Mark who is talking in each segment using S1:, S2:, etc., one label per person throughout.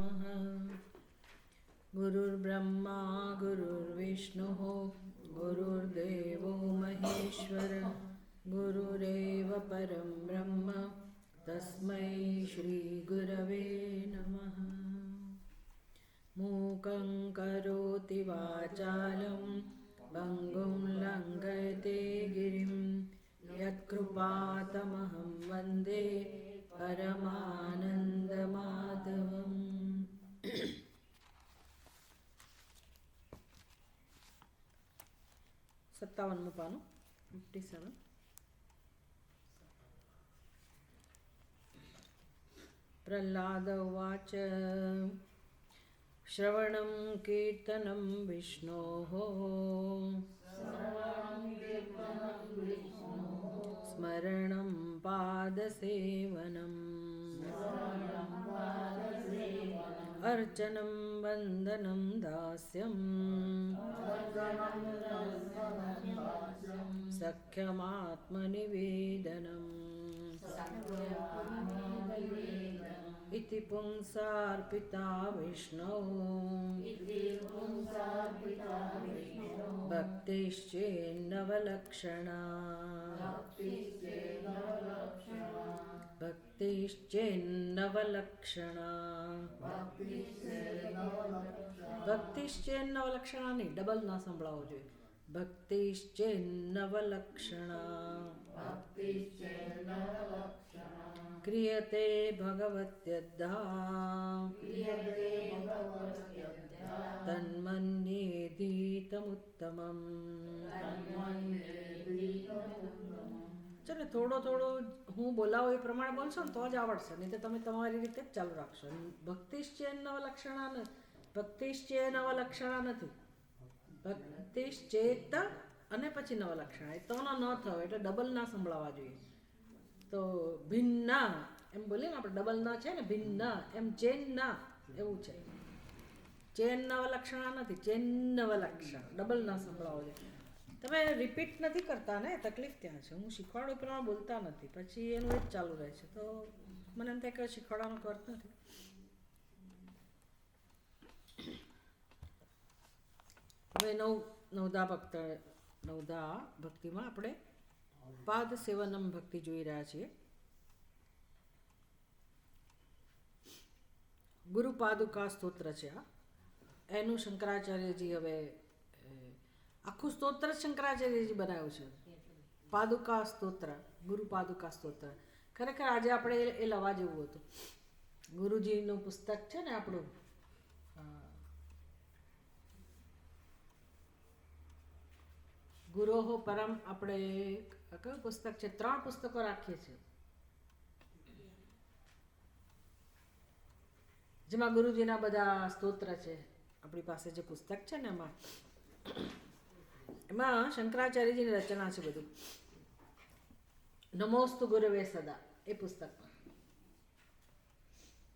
S1: नमः। गुरुर्ब्रह्मा गुरुर्विष्णुः गुरुर्देवो महेश्वरः गुरुरेव परं ब्रह्म तस्मै श्रीगुरवे नमः। मूकं करोति वाचालं पङ्गुं लङ्घयते गिरिं यत्कृपातमहं वन्दे परमानन्दमाधवम्। 57 પાનું 57. प्रह्लाद उवाच श्रवणं कीर्तनं विष्णोः स्मरणं पादसेवनम् अर्चनं वन्दनं दास्यम् सख्यमात्मनिवेदनम् इति पुंसार्पिता विष्णौ भक्तिश्चेन्नवलक्षणा ભક્તિશ્ચેન્નવલક્ષણા નહીં, ડબલ ના સંભળાવો જોઈએ. ભક્તિશ્ચેન્નવલક્ષણા ક્રિયતે ભગવત્યદ્ધા તન્મન્યેધીતમુત્તમम्. ચાલો થોડો થોડો હું બોલાવું એ પ્રમાણે બોલશો ને તો જ આવડશે, નહીં તો તમે તમારી રીતે જ ચાલુ રાખશો. ભક્તિશ્ચેન્નવલક્ષણા નથી, ભક્તિશ્ચેત અને પછી નવલક્ષણા, એ તોનો ન થયો એટલે ડબલ ના સંભળાવવા જોઈએ. તો ભિન્ન એમ બોલીએ ને આપણે, ડબલ ના છે ને, ભિન્ન એમ ચેન ના એવું છે. ચેન નવલક્ષણા નથી, ચેન નવલક્ષણ, ડબલ ના સંભળાવો જોઈએ. તમે રિપીટ નથી કરતા ને, તકલીફ ત્યાં છે. હું શીખવાડું એ પ્રમાણે બોલતા નથી, પછી એનું એ જ ચાલુ રહે છે. તો મને એમ થાય કે શીખવાડવાનો અર્થ નથી. હવે નવદા ભક્તિમાં આપણે પાદ સેવનમ ભક્તિ જોઈ રહ્યા છીએ. ગુરુ પાદુકા સ્તોત્ર છે આ. એનું શંકરાચાર્યજી હવે આખું સ્તોત્ર શંકરાચાર્યજી બનાવ્યું છે. પાદુકા સ્તોત્ર, ગુરુ પાદુકા સ્તોત્ર. ખરેખર આજે આપણે એ લવા જેવું હતું. ગુરુજીનું પુસ્તક છે ને આપણું, ગુરોહો પરમ, આપણે કયું પુસ્તક છે? 3 પુસ્તકો રાખીએ છીએ જેમાં ગુરુજીના બધા સ્તોત્ર છે. આપણી પાસે જે પુસ્તક છે ને એમાં શંકરાચાર્યજીની રચના છે બધું. નમોસ્તુ ગુરવે સદા એ પુસ્તક,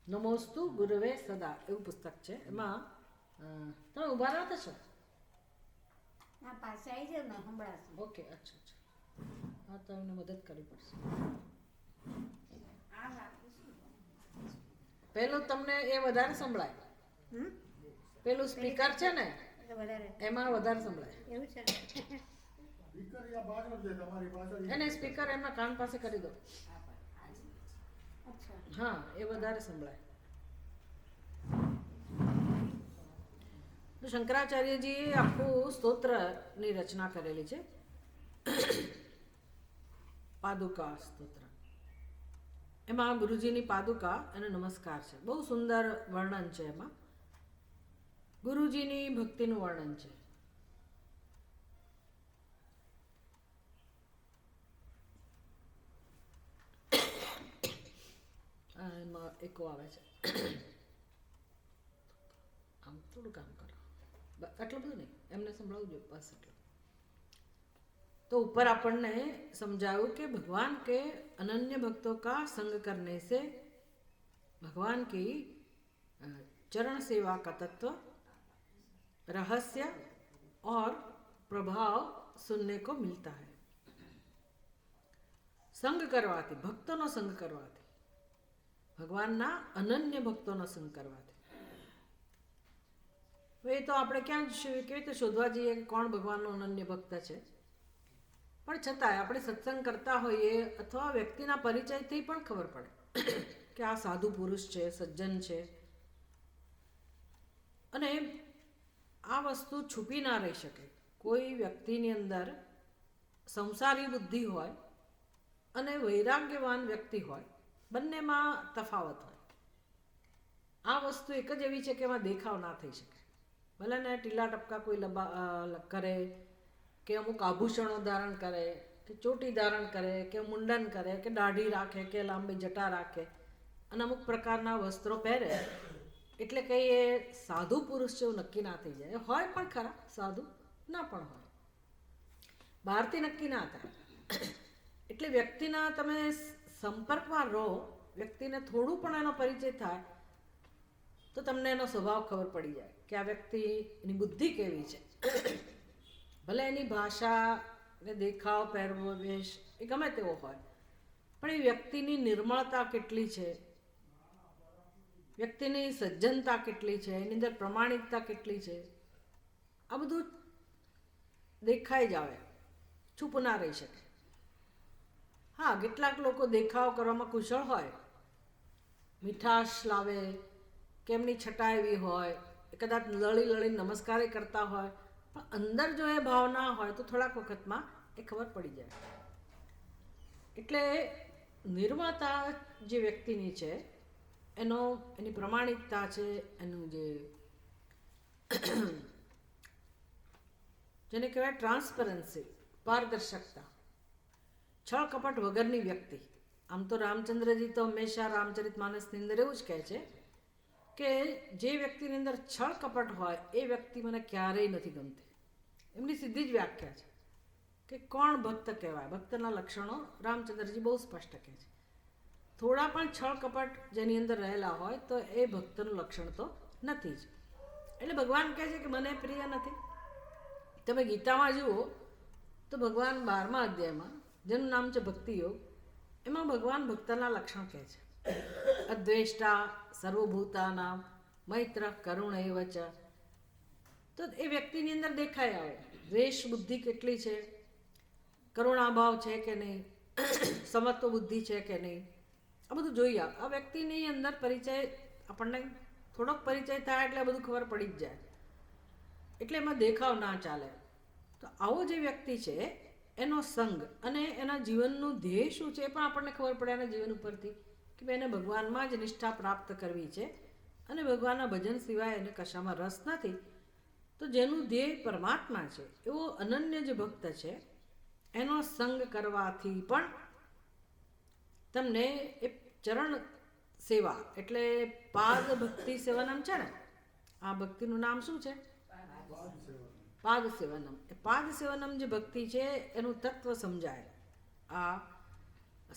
S1: નમોસ્તુ ગુરવે સદા એવું પુસ્તક છે. એમાં તમે ઉભા ના થશો? ઓકે, અચ્છા અચ્છા, હા તમને મદદ કરવી પડશે. પેલું તમને એ વધારે સંભળાય, પેલું સ્પીકર છે ને એમાં વધારે સંભળાય. એને સ્પીકર એમના કાન પાસે કરી દો. હા, એ વધારે સંભળાય. શંકરાચાર્યજી આખું સ્તોત્રની રચના કરેલી છે, પાદુકા સ્તોત્ર. એમાં ગુરુજીની પાદુકા અને નમસ્કાર છે. બહુ સુંદર વર્ણન છે એમાં. ગુરુજીની ભક્તિનું વર્ણન છે. એમાં એકો આવે છે, આમ થોડું કામ કરો, આટલું બધું નહીં, એમને સંભળાવવું જોઈએ બસ એટલું. तो ऊपर આપણને समझाओ कि भगवान के अनन्य भक्तों का संग करने से भगवान की चरण सेवा का तत्व, रहस्य और प्रभाव सुनने को मिलता है. संग करवाती, भक्तों नो संग करवाती, भगवान ना अनन्य भक्तों नो संग करवाती હવે એ તો આપણે ક્યાં કેવી રીતે શોધવા જઈએ કે કોણ ભગવાનનો અનન્ય ભક્ત છે? પણ છતાંય આપણે સત્સંગ કરતા હોઈએ અથવા વ્યક્તિના પરિચયથી પણ ખબર પડે કે આ સાધુ પુરુષ છે, સજ્જન છે. અને આ વસ્તુ છુપી ના રહી શકે. કોઈ વ્યક્તિની અંદર સંસારી બુદ્ધિ હોય અને વૈરાગ્યવાન વ્યક્તિ હોય, બંનેમાં તફાવત હોય. આ વસ્તુ એક જ એવી છે કે એમાં દેખાવ ના થઈ શકે. ભલે ને ટીલા ટપકા કોઈ કરે, કે અમુક આભૂષણો ધારણ કરે, કે ચોટી ધારણ કરે, કે મુંડન કરે, કે દાઢી રાખે, કે લાંબી જટા રાખે અને અમુક પ્રકારના વસ્ત્રો પહેરે, એટલે કંઈ એ સાધુ પુરુષ જેવું નક્કી ના થઈ જાય. હોય પણ ખરા સાધુ, ના પણ હોય, બહારથી નક્કી ના થાય. એટલે વ્યક્તિના તમે સંપર્કમાં રહો, વ્યક્તિને થોડું પણ એનો પરિચય થાય તો તમને એનો સ્વભાવ ખબર પડી જાય કે આ વ્યક્તિની બુદ્ધિ કેવી છે. ભલે એની ભાષા ને દેખાવ, પહેરવો, વેશ એ ગમે તેવો હોય, પણ એ વ્યક્તિની નિર્મળતા કેટલી છે, વ્યક્તિની સજ્જનતા કેટલી છે, એની અંદર પ્રમાણિકતા કેટલી છે, આ બધું દેખાઈ જ આવે, ચૂપ ના રહી શકે. હા, કેટલાક લોકો દેખાવ કરવામાં કુશળ હોય, મીઠાશ લાવે, કે એમની છટા એવી હોય, કદાચ લળી લળી નમસ્કારે કરતા હોય, પણ અંદર જો એ ભાવના હોય તો થોડાક વખતમાં એ ખબર પડી જાય. એટલે નિર્મળતા જે વ્યક્તિની છે, એની પ્રમાણિકતા છે, એનું જેને કહેવાય ટ્રાન્સપરન્સી, પારદર્શકતા, છળ કપટ વગરની વ્યક્તિ. આમ તો રામચંદ્રજી તો હંમેશા રામચરિત માનસની અંદર એવું જ કહે છે કે જે વ્યક્તિની અંદર છળ કપટ હોય એ વ્યક્તિ મને ક્યારેય નથી ગમતી. એમની સીધી જ વ્યાખ્યા છે કે કોણ ભક્ત કહેવાય. ભક્તના લક્ષણો રામચંદ્રજી બહુ સ્પષ્ટ કહે છે. થોડા પણ છળ કપટ જેની અંદર રહેલા હોય તો એ ભક્તનું લક્ષણ તો નથી જ. એટલે ભગવાન કહે છે કે મને પ્રિય નથી. તમે ગીતામાં જુઓ તો ભગવાન 12મા અધ્યાયમાં, જેનું નામ છે ભક્તિ યોગ, એમાં ભગવાન ભક્તના લક્ષણ કહે છે. અદ્વેષ્ટા સર્વભૂતાનામ મૈત્ર કરુણ એવ ચ. તો એ વ્યક્તિની અંદર દેખાય આવે દ્વેષ બુદ્ધિ કેટલી છે, કરુણાભાવ છે કે નહીં, સમત્વ બુદ્ધિ છે કે નહીં, આ બધું જોઈ આવે. આ વ્યક્તિની અંદર પરિચય, આપણને થોડોક પરિચય થાય એટલે આ બધું ખબર પડી જ જાય. એટલે એમાં દેખાવ ના ચાલે. તો આવો જે વ્યક્તિ છે એનો સંગ અને એના જીવનનું ધ્યેય શું છે એ પણ આપણને ખબર પડે એના જીવન ઉપરથી, કે એને ભગવાનમાં જ નિષ્ઠા પ્રાપ્ત કરવી છે અને ભગવાનના ભજન સિવાય એને કશામાં રસ નથી. તો જેનું ધ્યેય પરમાત્મા છે એવો અનન્ય જે ભક્ત છે એનો સંગ કરવાથી પણ તમને એ ચરણ સેવા, એટલે પાદ ભક્તિ સેવનમ છે ને, આ ભક્તિનું નામ શું છે? પાદ સેવનમ. એ પાદ સેવનમ જે ભક્તિ છે એનું તત્વ સમજાય આ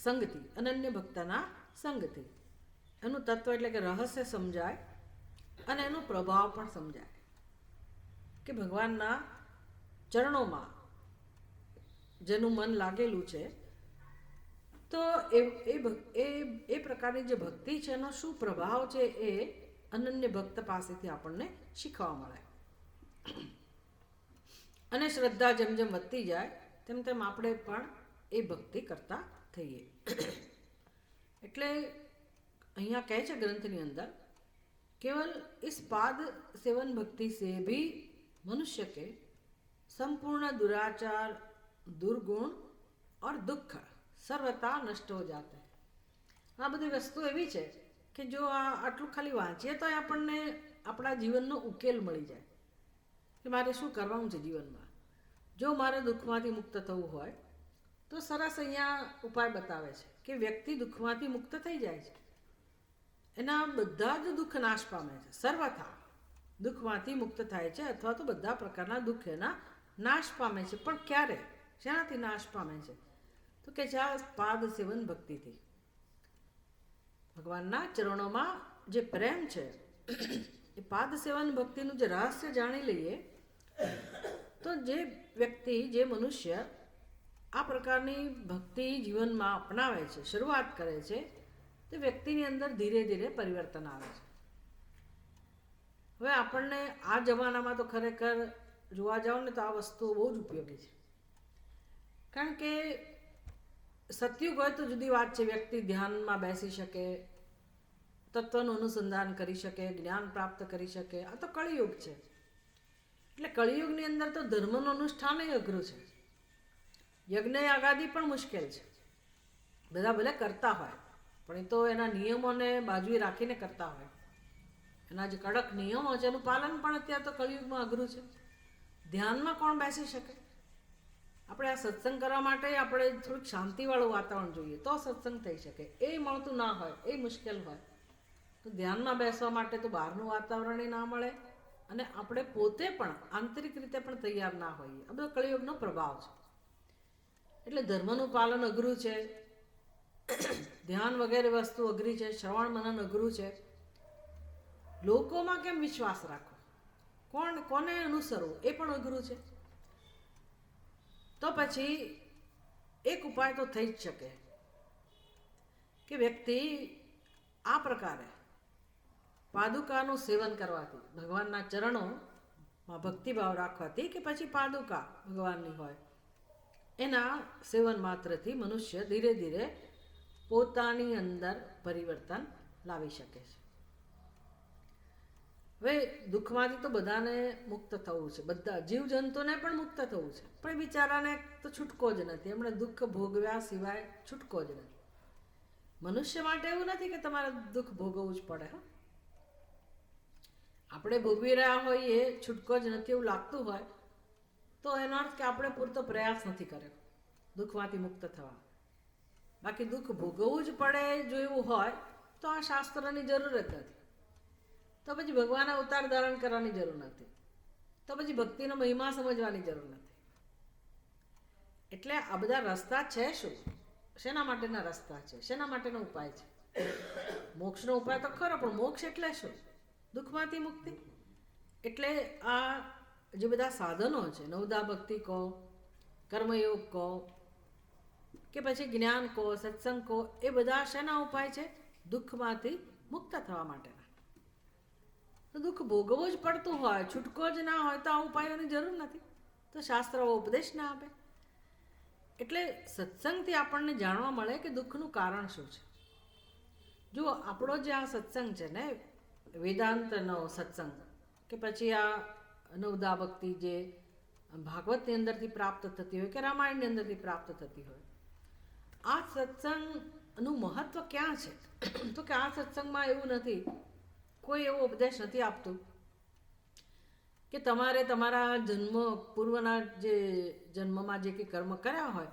S1: સંગથી, અનન્ય ભક્તના સંગથી. એનું તત્વ એટલે કે રહસ્ય સમજાય અને એનો પ્રભાવ પણ સમજાય કે ભગવાનના ચરણોમાં જેનું મન લાગેલું છે, તો એ પ્રકારની જે ભક્તિ છે એનો શું પ્રભાવ છે એ અનન્ય ભક્ત પાસેથી આપણને શીખવા મળે. અને શ્રદ્ધા જેમ જેમ વધતી જાય તેમ તેમ આપણે પણ એ ભક્તિ કરતા થઈએ. એટલે અહીંયા કહે છે ગ્રંથની અંદર, केवल इस पाद सेवन भक्ति से भी मनुष्य के संपूर्ण दुराचार, दुर्गुण और दुख सर्वथा नष्ट हो जाते हैं. આ બધી વસ્તુ એવી છે કે જો આટલું ખાલી વાંચીએ તો આપણને આપણા જીવનનો ઉકેલ મળી જાય કે મારે શું કરવાનું છે જીવનમાં. જો મારે દુઃખમાંથી મુક્ત થવું હોય તો સરસ અહીંયા ઉપાય બતાવે છે કે વ્યક્તિ દુઃખમાંથી મુક્ત થઈ જાય છે, એના બધા જ દુઃખ નાશ પામે છે, સર્વથા દુઃખમાંથી મુક્ત થાય છે, અથવા તો બધા પ્રકારના દુઃખ એના નાશ પામે છે. પણ ક્યારે, શેનાથી નાશ પામે છે? તો કે છે આ પાદ સેવન ભક્તિથી. ભગવાનના ચરણોમાં જે પ્રેમ છે એ પાદ સેવન ભક્તિનું જે રહસ્ય જાણી લઈએ તો જે વ્યક્તિ, જે મનુષ્ય આ પ્રકારની ભક્તિ જીવનમાં અપનાવે છે, શરૂઆત કરે છે, તે વ્યક્તિની અંદર ધીરે ધીરે પરિવર્તન આવે છે. હવે આપણને આ જમાનામાં તો ખરેખર જોવા જાઓ ને તો આ વસ્તુઓ બહુ જ ઉપયોગી છે. કારણ કે સતયુગ હોય તો જુદી વાત છે, વ્યક્તિ ધ્યાનમાં બેસી શકે, તત્વનું અનુસંધાન કરી શકે, જ્ઞાન પ્રાપ્ત કરી શકે. આ તો કળિયુગ છે. એટલે કળિયુગની અંદર તો ધર્મનું અનુષ્ઠાન અઘરું છે. યજ્ઞ યાગાદી પણ મુશ્કેલ છે. બધા ભલે કરતા હોય પણ એ તો એના નિયમોને બાજુએ રાખીને કરતા હોય. એના જે કડક નિયમો છે એનું પાલન પણ અત્યારે તો કળિયુગમાં અઘરું છે. ધ્યાનમાં કોણ બેસી શકે? આપણે આ સત્સંગ કરવા માટે આપણે થોડુંક શાંતિવાળું વાતાવરણ જોઈએ તો સત્સંગ થઈ શકે. એ મળતું ના હોય, એ મુશ્કેલ હોય તો ધ્યાનમાં બેસવા માટે તો બહારનું વાતાવરણ ના મળે અને આપણે પોતે પણ આંતરિક રીતે પણ તૈયાર ના હોઈએ. આ બધો કળિયુગનો પ્રભાવ છે. એટલે ધર્મનું પાલન અઘરું છે, ધ્યાન વગેરે વસ્તુ અઘરી છે, શ્રવણ મનન અઘરું છે. લોકોમાં કેમ વિશ્વાસ રાખવો, કોને અનુસરવું એ પણ અઘરું છે. તો પછી એક ઉપાય તો થઈ જ શકે કે વ્યક્તિ આ પ્રકારે પાદુકાનું સેવન કરવાથી, ભગવાનના ચરણોમાં ભક્તિભાવ રાખવાથી કે પછી પાદુકા ભગવાનની હોય એના સેવન માત્રથી મનુષ્ય ધીરે ધીરે પોતાની અંદર પરિવર્તન લાવી શકે છે. હવે દુઃખમાંથી તો બધાને મુક્ત થવું છે, બધા જીવજંતુને પણ મુક્ત થવું છે, પણ બિચારાને તો છૂટકો જ નથી. એમણે દુઃખ ભોગવ્યા સિવાય છૂટકો જ નથી. મનુષ્ય માટે એવું નથી કે તમારે દુઃખ ભોગવવું જ પડે. આપણે ભોગવી રહ્યા હોઈએ છૂટકો જ નથી એવું લાગતું હોય તો એનો અર્થ કે આપણે પૂરતો પ્રયાસ નથી કર્યો દુઃખમાંથી મુક્ત થવા. બાકી દુઃખ ભોગવવું જ પડે જો એવું હોય તો આ શાસ્ત્રની જરૂર જ નથી. તો પછી ભગવાને અવતાર ધારણ કરવાની જરૂર નથી. તો પછી ભક્તિનો મહિમા સમજવાની જરૂર નથી. એટલે આ બધા રસ્તા છે શું? શેના માટેના રસ્તા છે? શેના માટેનો ઉપાય છે? મોક્ષનો ઉપાય તો ખરો, પણ મોક્ષ એટલે શું? દુઃખમાંથી મુક્તિ. એટલે આ જે બધા સાધનો છે, નવદા ભક્તિ કહો, કર્મયોગ કહો કે પછી જ્ઞાન કહો, સત્સંગ કહો, એ બધા શેના ઉપાય છે? દુઃખમાંથી મુક્ત થવા માટેના. તો દુઃખ ભોગવવું જ પડતું હોય, છૂટકો જ ના હોય તો આ ઉપાયોની જરૂર નથી. તો શાસ્ત્રો ઉપદેશ ના આપે. એટલે સત્સંગથી આપણને જાણવા મળે કે દુઃખનું કારણ શું છે. જો આપણો જે આ સત્સંગ છે ને, વેદાંતનો સત્સંગ કે પછી આ નવદા ભક્તિ જે ભાગવતની અંદરથી પ્રાપ્ત થતી હોય કે રામાયણની અંદરથી પ્રાપ્ત થતી હોય, આ સત્સંગનું મહત્વ ક્યાં છે? તો કે આ સત્સંગમાં એવું નથી, કોઈ એવો ઉપદેશ નથી આપતું કે તમારે તમારા જન્મ પૂર્વના જે જન્મમાં જે કંઈ કર્મ કર્યા હોય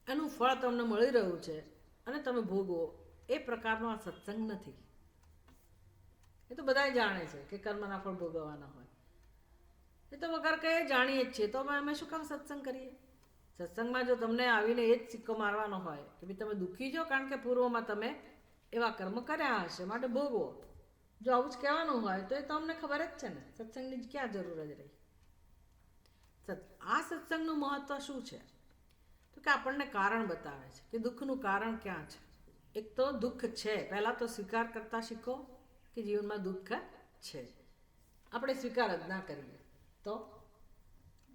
S1: એનું ફળ તમને મળી રહ્યું છે અને તમે ભોગવો. એ પ્રકારનો આ સત્સંગ નથી. એ તો બધા જાણે છે કે કર્મના ફળ ભોગવવાના હોય. એ તો વગર કહે જાણીએ જ છીએ, તો અમે શું કામ સત્સંગ કરીએ? સત્સંગમાં જો તમને આવીને એ જ સિક્કો મારવાનો હોય કે ભાઈ તમે દુઃખી છો કારણ કે પૂર્વમાં તમે એવા કર્મ કર્યા હશે માટે ભોગવો, જો આવું જ કહેવાનું હોય તો એ તો અમને ખબર જ છે ને, સત્સંગની ક્યાં જરૂર જ રહી. આ સત્સંગનું મહત્વ શું છે? તો કે આપણને કારણ બતાવે છે કે દુઃખનું કારણ ક્યાં છે. એક તો દુઃખ છે, પહેલાં તો સ્વીકાર કરતા શીખો કે જીવનમાં દુઃખ છે. આપણે સ્વીકાર જ ના કરીએ તો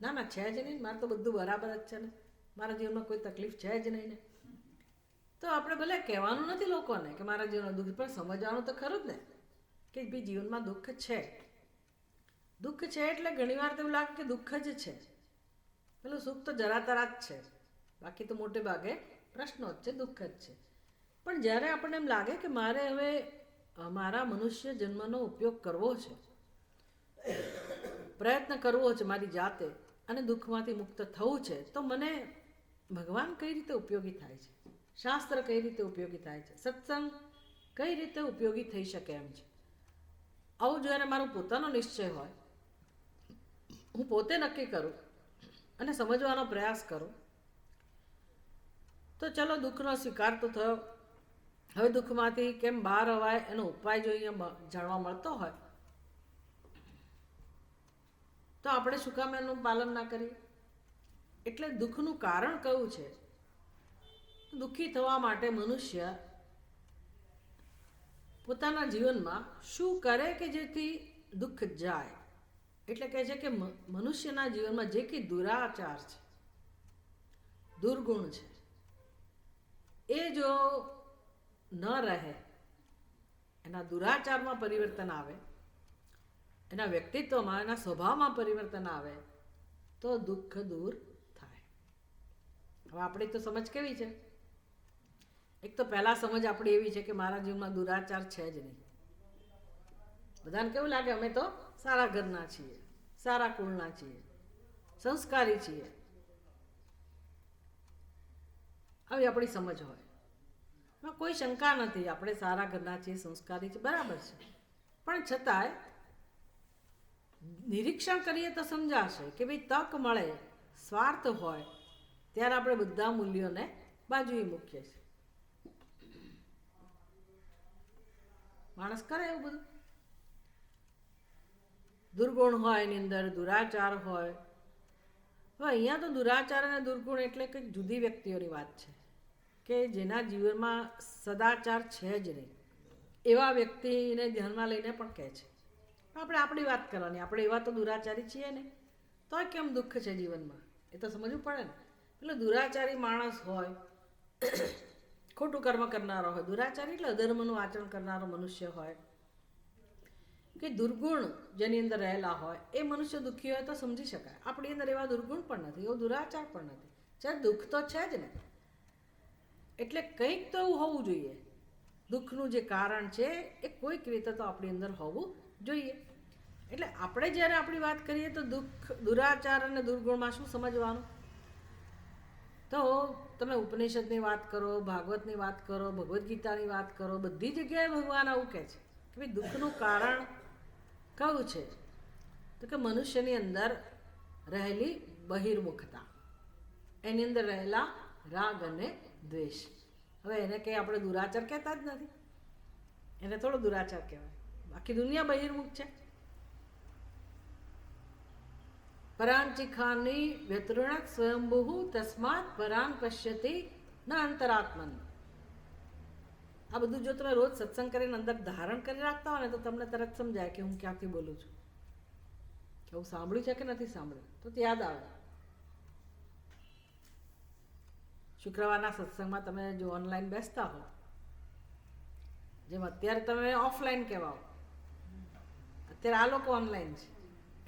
S1: ના છે જ નહીં, મારે તો બધું બરાબર જ છે ને, મારા જીવનમાં કોઈ તકલીફ છે જ નહીં ને. તો આપણે ભલે કહેવાનું નથી લોકોને કે મારા જીવનમાં દુઃખ, પણ સમજવાનું તો ખરું જ ને કે ભાઈ જીવનમાં દુઃખ છે. દુઃખ છે એટલે ઘણીવાર તો એવું લાગે કે દુઃખ જ છે, પેલું સુખ તો જરા તરા જ છે, બાકી તો મોટે ભાગે પ્રશ્નો જ છે, દુઃખ જ છે. પણ જ્યારે આપણને એમ લાગે કે મારે હવે મારા મનુષ્ય જન્મનો ઉપયોગ કરવો છે, પ્રયત્ન કરવો છે મારી જાતે અને દુઃખમાંથી મુક્ત થવું છે, તો મને ભગવાન કઈ રીતે ઉપયોગી થાય છે, શાસ્ત્ર કઈ રીતે ઉપયોગી થાય છે, સત્સંગ કઈ રીતે ઉપયોગી થઈ શકે એમ છે. આવું જ્યારે મારો પોતાનો નિશ્ચય હોય, હું પોતે નક્કી કરું અને સમજવાનો પ્રયાસ કરું, તો ચલો દુઃખનો સ્વીકાર તો થયો. હવે દુઃખમાંથી કેમ બહાર અવાય એનો ઉપાય જો અહીંયા જાણવા મળતો હોય તો આપણે શું કામ એનું પાલન ના કરીએ? એટલે દુઃખનું કારણ કયું છે? દુઃખી થવા માટે મનુષ્ય પોતાના જીવનમાં શું કરે કે જેથી દુઃખ જાય. એટલે કહે છે કે મનુષ્યના જીવનમાં જે કંઈ દુરાચાર છે, દુર્ગુણ છે, એ જો ન રહે, એના દુરાચારમાં પરિવર્તન આવે, એના વ્યક્તિત્વમાં, એના સ્વભાવમાં પરિવર્તન આવે, તો દુઃખ દૂર થાય. હવે આપણી તો સમજ કેવી છે? એક તો પહેલાં સમજ આપણી એવી છે કે મારા જીવનમાં દુરાચાર છે જ નહીં. બધાને કેવું લાગે અમે તો સારા ઘરના છીએ, સારા કુળના છીએ, સંસ્કારી છીએ, આવી આપણી સમજ હોય. એમાં કોઈ શંકા નથી, આપણે સારા ઘરના છીએ, સંસ્કારી છીએ, બરાબર છે. પણ છતાંય નિરીક્ષણ કરીએ તો સમજાશે કે ભાઈ તક મળે, સ્વાર્થ હોય ત્યારે આપણે બધા મૂલ્યોને બાજુએ મૂકીએ છીએ. માણસ કરે એવું બધું. દુર્ગુણ હોય એની અંદર, દુરાચાર હોય. હવે અહીંયા તો દુરાચાર અને દુર્ગુણ એટલે કંઈક જુદી વ્યક્તિઓની વાત છે કે જેના જીવનમાં સદાચાર છે જ નહીં, એવા વ્યક્તિને ધ્યાનમાં લઈને પણ કહે છે. આપણે આપણી વાત કરવાની, આપણે એવા તો દુરાચારી છીએ ને, તો કેમ દુઃખ છે જીવનમાં, એ તો સમજવું પડે ને. એટલે દુરાચારી માણસ હોય, ખોટું કર્મ કરનારો હોય, દુરાચારી એટલે અધર્મનું આચરણ કરનારો મનુષ્ય હોય, કે દુર્ગુણ જેની અંદર રહેલા હોય, એ મનુષ્ય દુઃખી હોય તો સમજી શકાય. આપણી અંદર એવા દુર્ગુણ પણ નથી, એવો દુરાચાર પણ નથી, ચાहे દુઃખ તો છે જ ને. એટલે કંઈક તો એવું હોવું જોઈએ. દુઃખનું જે કારણ છે એ કોઈક રીતે તો આપણી અંદર હોવું જોઈએ. એટલે આપણે જ્યારે આપણી વાત કરીએ તો દુઃખ, દુરાચાર અને દુર્ગુણમાં શું સમજવાનું? તો તમે ઉપનિષદની વાત કરો, ભાગવતની વાત કરો, ભગવદ્ ગીતાની વાત કરો, બધી જગ્યાએ ભગવાન આવું કહે છે કે ભાઈ દુઃખનું કારણ કયું છે? તો કે મનુષ્યની અંદર રહેલી બહિર્મુખતા, એની અંદર રહેલા રાગ અને દ્વેષ. હવે એને કંઈ આપણે દુરાચાર કહેતા જ નથી, એને થોડો દુરાચાર કહેવાય. આખી દુનિયા બહિર્મુખ છે. પરાંચિખાની વ્યતૃણક સ્વયંભૂ તસ્માત પરાંગ પશ્યતિ ન અંતરાત્મન. આ બધું જો તમે રોજ સત્સંગ કરીને અંદર ધારણ કરી રાખતા હોય ને તો તમને તરત સમજાય કે હું ક્યાંથી બોલું છું, કે હું સાંભળ્યું છે કે નથી સાંભળ્યું, તો યાદ આવે. શુક્રવારના સત્સંગમાં તમે જો ઓનલાઈન બેસતા હો, જેમ અત્યારે તમે ઓફલાઈન કહેવાઓ, અત્યારે આ લોકો ઓનલાઈન છે,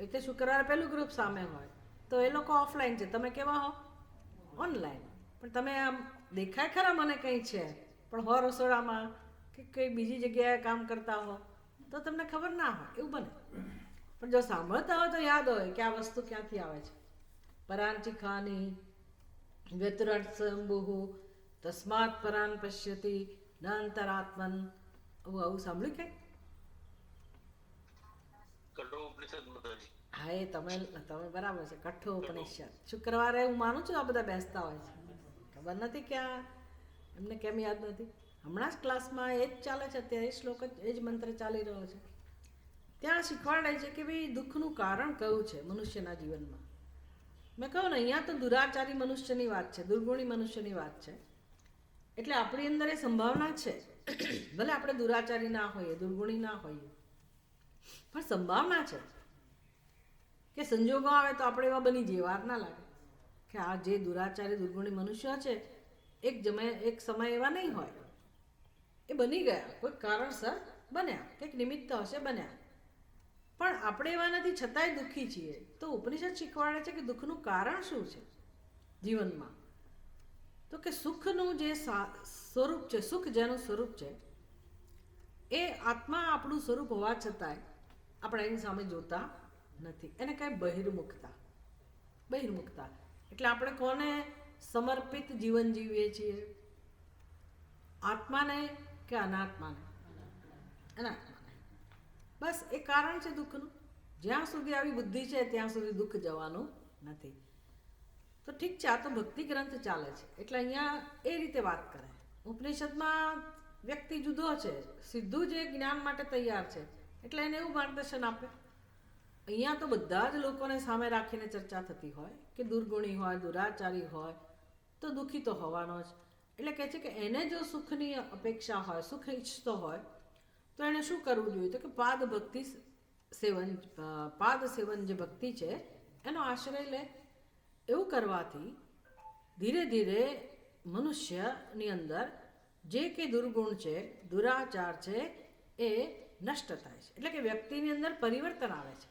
S1: એટલે શુક્રવારે પહેલું ગ્રુપ સામે હોય તો એ લોકો ઓફલાઈન છે, તમે કેવા હો? ઓનલાઈન. પણ તમે આમ દેખાય ખરા મને કંઈ છે, પણ હો રસોડામાં કે કંઈ બીજી જગ્યાએ કામ કરતા હો તો તમને ખબર ના હોય, એવું બને. પણ જો સાંભળતા હોય તો યાદ હોય કે આ વસ્તુ ક્યાંથી આવે છે. પરાંચિખાની વ્યતરટ સ્વયંભૂ તસ્માત પરાન પશ્યતિ ન અંતરાત્મન. આવું સાંભળ્યું કે? હા, એ તમે બરાબર છે, કઠ્ઠો ઉપનિષદ. શુક્રવારે હું માનું છું આ બધા બેસતા હોય છે, ખબર નથી ક્યાં એમને કેમ યાદ નથી. હમણાં જ ક્લાસમાં એ જ ચાલે છે, અત્યારે એ શ્લોક જ, એ જ મંત્ર ચાલી રહ્યો છે. ત્યાં શીખવાડે છે કે ભાઈ દુઃખનું કારણ કયું છે મનુષ્યના જીવનમાં. મેં કહું ને, અહીંયા તો દુરાચારી મનુષ્યની વાત છે, દુર્ગુણી મનુષ્યની વાત છે. એટલે આપણી અંદર એ સંભાવના છે, ભલે આપણે દુરાચારી ના હોઈએ, દુર્ગુણી ના હોઈએ, પણ સંભાવના છે કે સંજોગો આવે તો આપણે એવા બની જઈએ. વાર ના લાગે કે આ જે દુરાચારી દુર્ગુણી મનુષ્ય છે એક સમય એવા નહીં હોય, એ બની ગયા, કોઈ કારણસર બન્યા, કંઈક નિમિત્ત હશે બન્યા. પણ આપણે એવા નથી, છતાંય દુઃખી છીએ. તો ઉપનિષદ શીખવાડે છે કે દુઃખનું કારણ શું છે જીવનમાં. તો કે સુખનું જે સ્વરૂપ છે, સુખ જેનું સ્વરૂપ છે, એ આત્મા આપણું સ્વરૂપ હોવા છતાંય આપણે એની સામે જોતા નથી. એને કાંઈ બહિર્મુખતા. બહિર્મુખતા એટલે આપણે કોને સમર્પિત જીવન જીવીએ છીએ? આત્માને કે અનાત્માને? અનાત્માને. બસ એ કારણ છે દુઃખનું. જ્યાં સુધી આવી બુદ્ધિ છે ત્યાં સુધી દુઃખ જવાનું નથી. તો ઠીક છે, આ તો ભક્તિ ગ્રંથ ચાલે છે એટલે અહીંયા એ રીતે વાત કરે. ઉપનિષદમાં વ્યક્તિ જુદો છે, સીધું જ એ જ્ઞાન માટે તૈયાર છે એટલે એને એવું માર્ગદર્શન આપે. અહીંયા તો બધા જ લોકોને સામે રાખીને ચર્ચા થતી હોય કે દુર્ગુણી હોય, દુરાચારી હોય તો દુઃખી તો હોવાનો જ. એટલે કહે છે કે એને જો સુખની અપેક્ષા હોય, સુખ ઈચ્છતો હોય તો એને શું કરવું જોઈએ? તો કે પાદ ભક્તિ સેવન, પાદ સેવન જે ભક્તિ છે એનો આશ્રય લે. એવું કરવાથી ધીરે ધીરે મનુષ્યની અંદર જે કંઈ દુર્ગુણ છે, દુરાચાર છે એ નષ્ટ થાય છે. એટલે કે વ્યક્તિની અંદર પરિવર્તન આવે છે.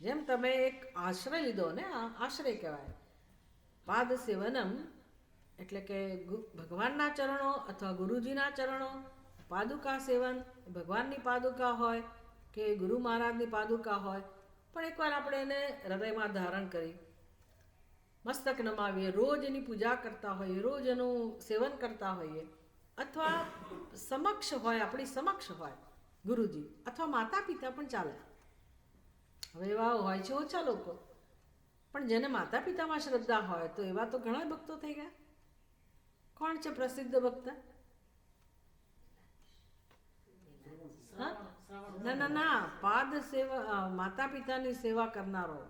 S1: જેમ તમે એક આશ્રય લીધો ને, આ આશ્રય કહેવાય. પાદ સેવનમ એટલે કે ભગવાનના ચરણો અથવા ગુરુજીના ચરણો, પાદુકા સેવન, ભગવાનની પાદુકા હોય કે ગુરુ મહારાજની પાદુકા હોય, પણ એકવાર આપણે એને હૃદયમાં ધારણ કરી મસ્તક નમાવીએ, રોજ એની પૂજા કરતા હોઈએ, રોજ એનું સેવન કરતા હોઈએ, અથવા સમક્ષ હોય, આપણી સમક્ષ હોય ગુરુજી અથવા માતા પિતા પણ ચાલે. હવે એવા હોય છે ઓછા લોકો, પણ જેને માતા પિતામાં શ્રદ્ધા હોય તો એવા તો ઘણા ભક્તો થઈ ગયા. કોણ છે પ્રસિદ્ધ ભક્ત? ના ના ના, પાદ સેવા, માતા પિતાની સેવા કરનારો.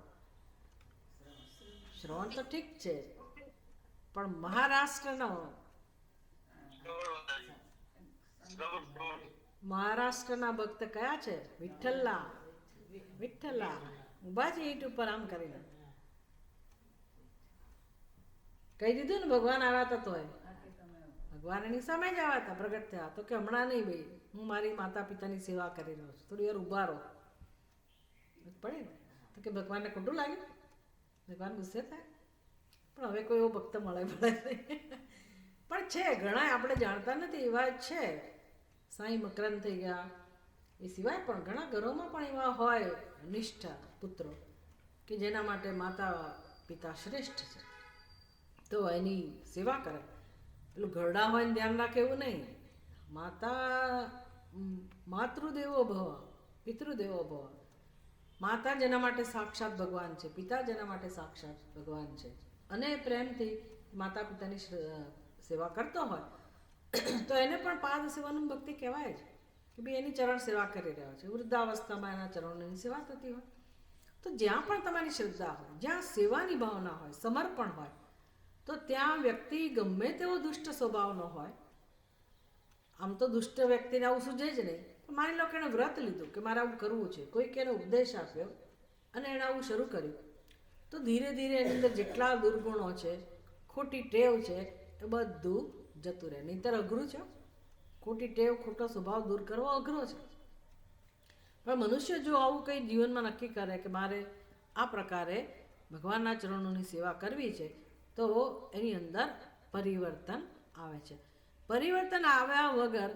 S1: શ્રવણ તો ઠીક છે, પણ મહારાષ્ટ્રનો, મહારાષ્ટ્રના ભક્ત કયા છે? વિઠ્ઠલના. વિઠ્ઠલા ઉભા છે ઈટ ઉપર આમ કરીને. કહી દીધું ને ભગવાન આવ્યા હતા, તોય ભગવાન એની સામે જ આવ્યા હતા, પ્રગટ થયા. તો કે હમણાં નહીં ભાઈ, હું મારી માતા પિતાની સેવા કરી રહ્યો છું, થોડી વાર ઉભા રહો. પડે ને તો કે ભગવાનને ખોટું લાગે, ભગવાન ગુસ્સે થાય. પણ હવે કોઈ એવો ભક્ત મળે પડે નહીં. પણ છે ઘણા, આપણે જાણતા નથી એવા છે. સાંઈ મકરંદ થઈ ગયા, એ સિવાય પણ ઘણા ઘરોમાં પણ એવા હોય નિષ્ઠા પુત્રો કે જેના માટે માતા પિતા શ્રેષ્ઠ છે, તો એની સેવા કરે. પેલું ઘરડા હોય ને ધ્યાન રાખે એવું નહીં. માતૃદેવો ભવ, પિતૃદેવો ભવ. માતા જેના માટે સાક્ષાત ભગવાન છે, પિતા જેના માટે સાક્ષાત ભગવાન છે, અને પ્રેમથી માતા પિતાની સેવા કરતો હોય તો એને પણ પાદ સેવાનું ભક્તિ કહેવાય જ, કે ભાઈ એની ચરણ સેવા કરી રહ્યા છે. વૃદ્ધાવસ્થામાં એના ચરણોની સેવા થતી હોય. તો જ્યાં પણ તમારી શ્રદ્ધા હોય, જ્યાં સેવાની ભાવના હોય, સમર્પણ હોય, તો ત્યાં વ્યક્તિ ગમે તેવો દુષ્ટ સ્વભાવનો હોય. આમ તો દુષ્ટ વ્યક્તિને આવું સૂઝે જ નહીં, પણ માની લો કે એણે વ્રત લીધું કે મારે આવું કરવું છે, કોઈક એને ઉપદેશ આપ્યો અને એણે આવું શરૂ કર્યું, તો ધીરે ધીરે એની અંદર જેટલા દુર્ગુણો છે, ખોટી ટેવ છે, એ બધું જતું રહે. નહીંતર અઘરું છે. ખોટી ટેવ, ખોટો સ્વભાવ દૂર કરવો અઘરો છે. પણ મનુષ્ય જો આવું કંઈ જીવનમાં નક્કી કરે કે મારે આ પ્રકારે ભગવાનના ચરણોની સેવા કરવી છે, તો એની અંદર પરિવર્તન આવે છે. પરિવર્તન આવ્યા વગર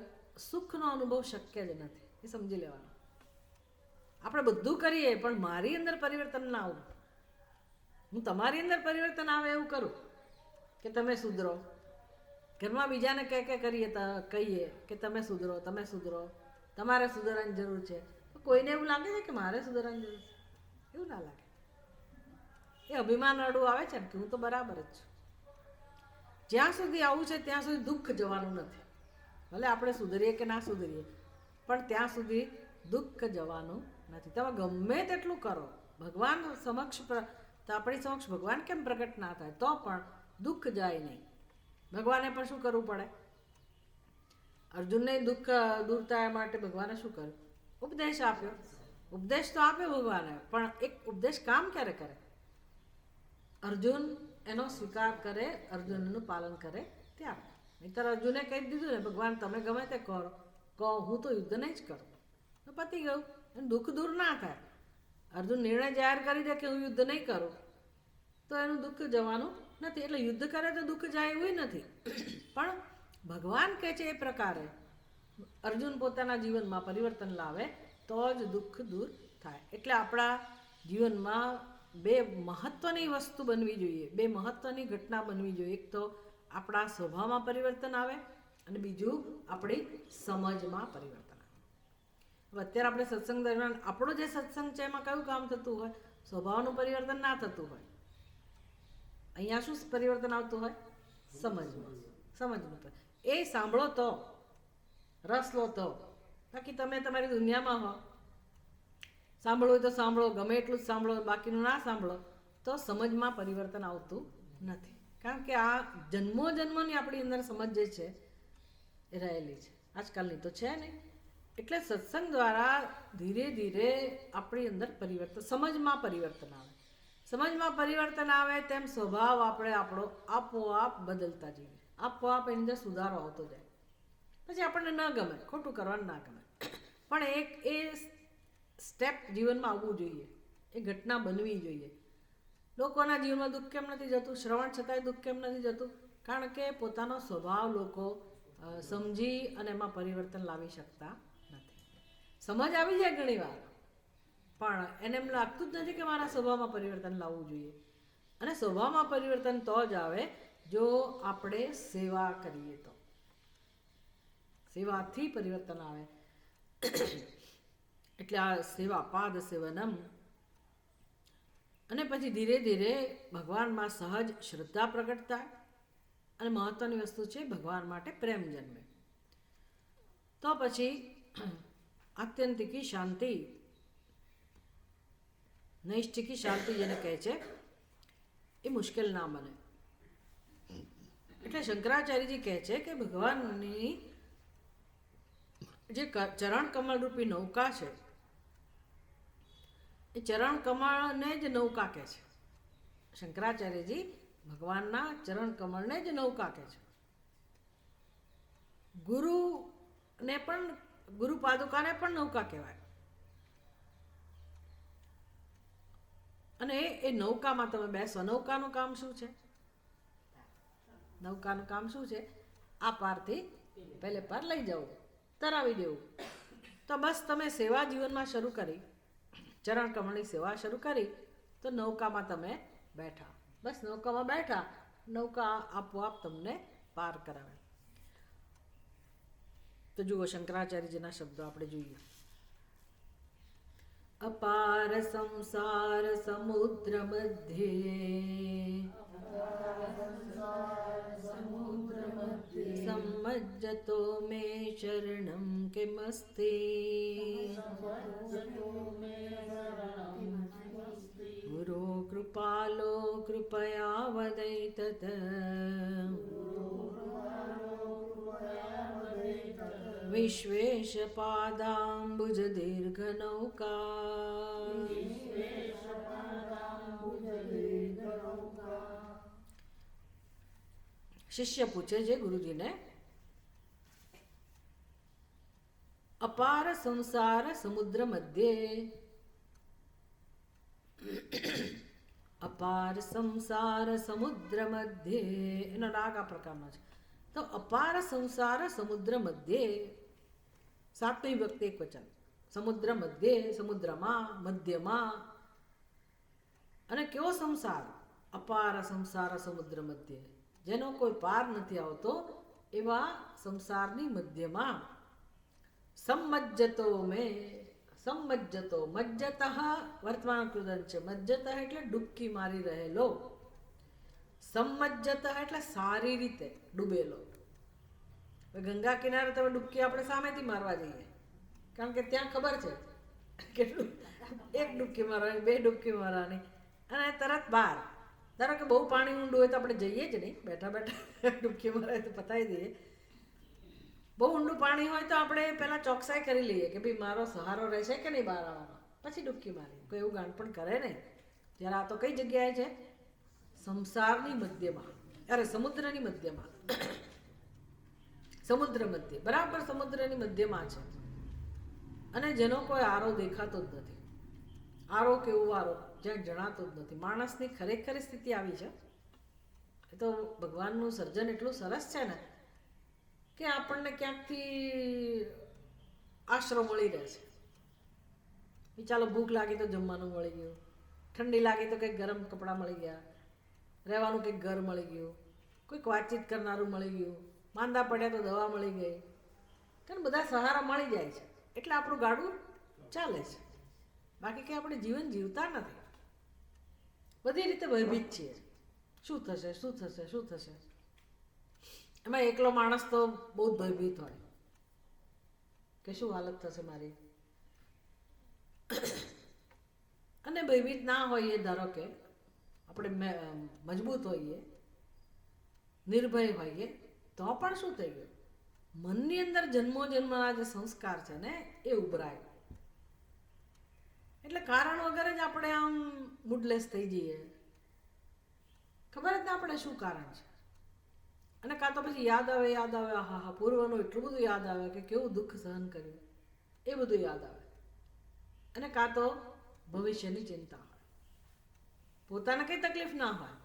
S1: સુખનો અનુભવ શક્ય જ નથી, એ સમજી લેવાનું. આપણે બધું કરીએ પણ મારી અંદર પરિવર્તન ના આવું. હું તમારી અંદર પરિવર્તન આવે એવું કરું કે તમે સુધરો. ઘરમાં બીજાને કહીએ કે તમે સુધરો, તમે સુધરો, તમારે સુધરવાની જરૂર છે. તો કોઈને એવું લાગે છે કે મારે સુધરવાની જરૂર છે? એવું ના લાગે. એ અભિમાન અડું આવે છે ને કે હું તો બરાબર જ છું. જ્યાં સુધી આવું છે ત્યાં સુધી દુઃખ જવાનું નથી. ભલે આપણે સુધરીએ કે ના સુધરીએ, પણ ત્યાં સુધી દુઃખ જવાનું નથી. તમે ગમે તેટલું કરો, ભગવાન સમક્ષ, આપણી સમક્ષ ભગવાન કેમ પ્રગટ ના થાય તો પણ દુઃખ જાય નહીં. ભગવાને પણ શું કરવું પડે? અર્જુનને દુઃખ દૂર થયા માટે ભગવાને શું કર્યું? ઉપદેશ આપ્યો. ઉપદેશ તો આપ્યો ભગવાને, પણ એક ઉપદેશ કામ ક્યારે કરે? અર્જુન એનો સ્વીકાર કરે, અર્જુન એનું પાલન કરે ત્યારે. નહીંતર અર્જુને કહી દીધું ને ભગવાન તમે ગમે તે કરો, કહો હું તો યુદ્ધ નહીં જ કરું, તો પતી ગયું. એનું દુઃખ દૂર ના થાય. અર્જુન નિર્ણય જાહેર કરી દે કે હું યુદ્ધ નહીં કરું, તો એનું દુઃખ જવાનું નથી. એટલે યુદ્ધ કરે તો દુઃખ જાય એવું નથી. પણ ભગવાન કહે છે એ પ્રકારે અર્જુન પોતાના જીવનમાં પરિવર્તન લાવે તો જ દુઃખ દૂર થાય. એટલે આપણા જીવનમાં બે મહત્ત્વની વસ્તુ બનવી જોઈએ, બે મહત્ત્વની ઘટના બનવી જોઈએ. એક તો આપણા સ્વભાવમાં પરિવર્તન આવે અને બીજું આપણી સમજમાં પરિવર્તન આવે. હવે અત્યારે આપણે સત્સંગ દરમિયાન આપણો જે સત્સંગ છે એમાં કયું કામ થતું હોય? સ્વભાવનું પરિવર્તન ના થતું હોય. અહીંયા શું પરિવર્તન આવતું હોય? સમજમાં. એ સાંભળો તો, રસ લો તો. બાકી તમે તમારી દુનિયામાં હો, સાંભળવું હોય તો સાંભળો, ગમે એટલું જ સાંભળો, બાકીનું ના સાંભળો, તો સમજમાં પરિવર્તન આવતું નથી. કારણ કે આ જન્મોની આપણી અંદર સમજ જે છે એ રહેલી છે. આજકાલની તો છે નહીં. એટલે સત્સંગ દ્વારા ધીરે ધીરે આપણી અંદર પરિવર્તન, સમજમાં પરિવર્તન આવે. સમજમાં પરિવર્તન આવે તેમ સ્વભાવ આપણે આપણો આપોઆપ બદલતા જઈએ. આપોઆપ એની અંદર સુધારો આવતો જાય. પછી આપણને ન ગમે, ખોટું કરવાનું ના ગમે, પણ એ સ્ટેપ જીવનમાં આવવું જોઈએ, એ ઘટના બનવી જોઈએ. લોકોના જીવનમાં દુઃખ કેમ નથી જતું? શ્રવણ છતાંય દુઃખ કેમ નથી જતું? કારણ કે પોતાનો સ્વભાવ લોકો સમજી અને એમાં પરિવર્તન લાવી શકતા નથી. સમજ આવી જાય ઘણી વાર, પણ એને એમ લાગતું જ નથી કે મારા સ્વભાવમાં પરિવર્તન લાવવું જોઈએ. અને સ્વભાવમાં પરિવર્તન તો જ આવે જો આપણે સેવા કરીએ તો. સેવાથી પરિવર્તન આવે. એટલે આ સેવા, પાદ સેવનમ. અને પછી ધીરે ધીરે ભગવાનમાં સહજ શ્રદ્ધા પ્રગટ થાય. અને મહત્વની વસ્તુ છે, ભગવાન માટે પ્રેમ જન્મે. તો પછી આત્યંતિકી શાંતિ, નૈષ્ઠિકી શાંતિ જેને કહે છે, એ મુશ્કેલ ના બને. એટલે શંકરાચાર્યજી કહે છે કે ભગવાનની જે ચરણ કમળ રૂપી નૌકા છે, એ ચરણ કમળને જ નૌકા કહે છે. શંકરાચાર્યજી ભગવાનના ચરણ કમળને જ નૌકા કહે છે. ગુરુને પણ, ગુરુ પાદુકાને પણ નૌકા કહેવાય. અને એ નૌકામાં તમે બેસો. નૌકાનું કામ શું છે? નૌકાનું કામ શું છે? આ પારથી પહેલે પાર લઈ જવું, તરાવી દેવું. તો બસ તમે સેવા જીવનમાં શરૂ કરી, ચરણ કમળની સેવા શરૂ કરી, તો નૌકામાં તમે બેઠા. બસ નૌકામાં બેઠા, નૌકા આપોઆપ તમને પાર કરાવે. તો જુઓ શંકરાચાર્યજીના શબ્દો આપણે જોઈએ. અપાર સંસાર સમુદ્ર મધ્યે सम्मज्जतो मे शरणं किमस्ति गुरो कृपालो कृपया वदैतत् विश्वेशपादाम्बुजदीर्घनौका. શિષ્ય પૂછે છે ગુરુજીને, અપાર સંસાર સમુદ્ર મધ્યે, અપાર સંસાર સમુદ્ર મધ્યે, એનો રાગ આ પ્રકારનો છે. તો અપાર સંસાર સમુદ્ર મધ્યે, સાતમી વિભક્તિ એક વચન. સમુદ્ર મધ્યે, સમુદ્રમાં, મધ્યમાં. અને કેવો સંસાર? અપાર સંસાર સમુદ્ર મધ્યે, જેનો કોઈ પાર નથી આવતો એવા સંસારની મધ્યમાં. સંમજ્જતો મે, સંમજ્જતો, મજ્જત વર્તમાન કૃદંત છે. મજ્જત એટલે ડૂબકી મારી રહેલો. સંમજ્જત એટલે સારી રીતે ડૂબેલો. ગંગા કિનારે તમે ડૂબકી આપણે સામેથી મારવા જઈએ, કારણ કે ત્યાં ખબર છે કેટલું, એક ડૂબકી મારવાની, બે ડૂબકી મારવાની, અને તરત બહાર. ધારો કે બહુ પાણી ઊંડું હોય તો આપણે જઈએ જ નહીં, બેઠા બેઠા ડૂબકી મારાય તો પતાવી દઈએ. બહુ ઊંડું પાણી હોય તો આપણે પહેલાં ચોકસાઈ કરી લઈએ કે ભાઈ મારો સહારો રહેશે કે નહીં બહાર આવવાનો, પછી ડૂબકી મારી. કોઈ એવું ગાંઠપણ કરે નહીં. જ્યારે આ તો કઈ જગ્યાએ છે? સંસારની મધ્યમાં, અરે સમુદ્રની મધ્યમાં. સમુદ્ર મધ્ય, બરાબર સમુદ્રની મધ્યમાં છે. અને જેનો કોઈ આરો દેખાતો જ નથી. આરો કેવું આરો? જ્યાં જણાતો જ નથી. માણસની ખરેખર સ્થિતિ આવી છે. એ તો ભગવાનનું સર્જન એટલું સરસ છે ને કે આપણને ક્યાંકથી આશરો મળી રહે છે. ચાલો ભૂખ લાગી તો જમવાનું મળી ગયું, ઠંડી લાગી તો કંઈક ગરમ કપડાં મળી ગયા, રહેવાનું કંઈક ઘર મળી ગયું, કોઈક વાતચીત કરનારું મળી ગયું, માંદા પડ્યા તો દવા મળી ગઈ. કારણ બધા સહારા મળી જાય છે એટલે આપણું ગાડું ચાલે છે. બાકી કંઈ આપણે જીવન જીવતા નથી. બધી રીતે ભયભીત છીએ. શું થશે, શું થશે, શું થશે? એમાં એકલો માણસ તો બહુ જ ભયભીત હોય કે શું હાલત થશે મારી. અને ભયભીત ના હોઈએ, ધારો કે આપણે મજબૂત હોઈએ, નિર્ભય હોઈએ, તો પણ શું થઈ ગયું? મનની અંદર જન્મો જન્મના જે સંસ્કાર છે ને એ ઉભરાય. એટલે કારણ વગર જ આપણે આમ મૂડલેસ થઈ જઈએ, ખબર જ ના આપણે શું કારણ છે. અને કાં તો પછી યાદ આવે હા હા પૂર્વનું એટલું બધું યાદ આવે કે કેવું દુઃખ સહન કર્યું એ બધું યાદ આવે. અને કાં તો ભવિષ્યની ચિંતા હોય, પોતાને કંઈ તકલીફ ના હોય,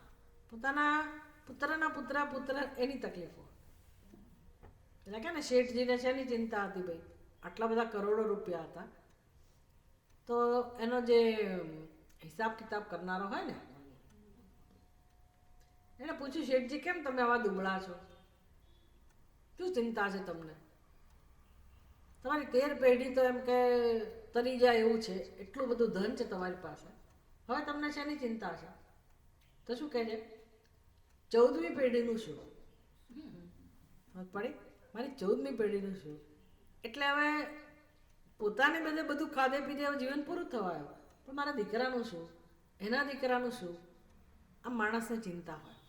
S1: પોતાના પુત્ર એની તકલીફ હોય. એટલે કે ને શેઠજીને શેની ચિંતા હતી ભાઈ, આટલા બધા કરોડો રૂપિયા હતા, તો એનો જે હિસાબ કિતાબ કરનારો હોય ને એને પૂછ્યું, શેઠજી કેમ તમે આવા દુબળા છો, શું ચિંતા છે તમને? તમારી 13 પેઢી તો એમ કે તરી જાય એવું છે, એટલું બધું ધન છે તમારી પાસે, હવે તમને શેની ચિંતા છે? તો શું કહે છે, 14મી પેઢીનું શું પડે, મારી 14મી પેઢીનું શું? એટલે હવે પોતાને બધે બધું ખાધે પીધે જીવન પૂરું થવા આવ્યું, પણ મારા દીકરાનું શું, એના દીકરાનું શું? આ માણસને ચિંતા હોય.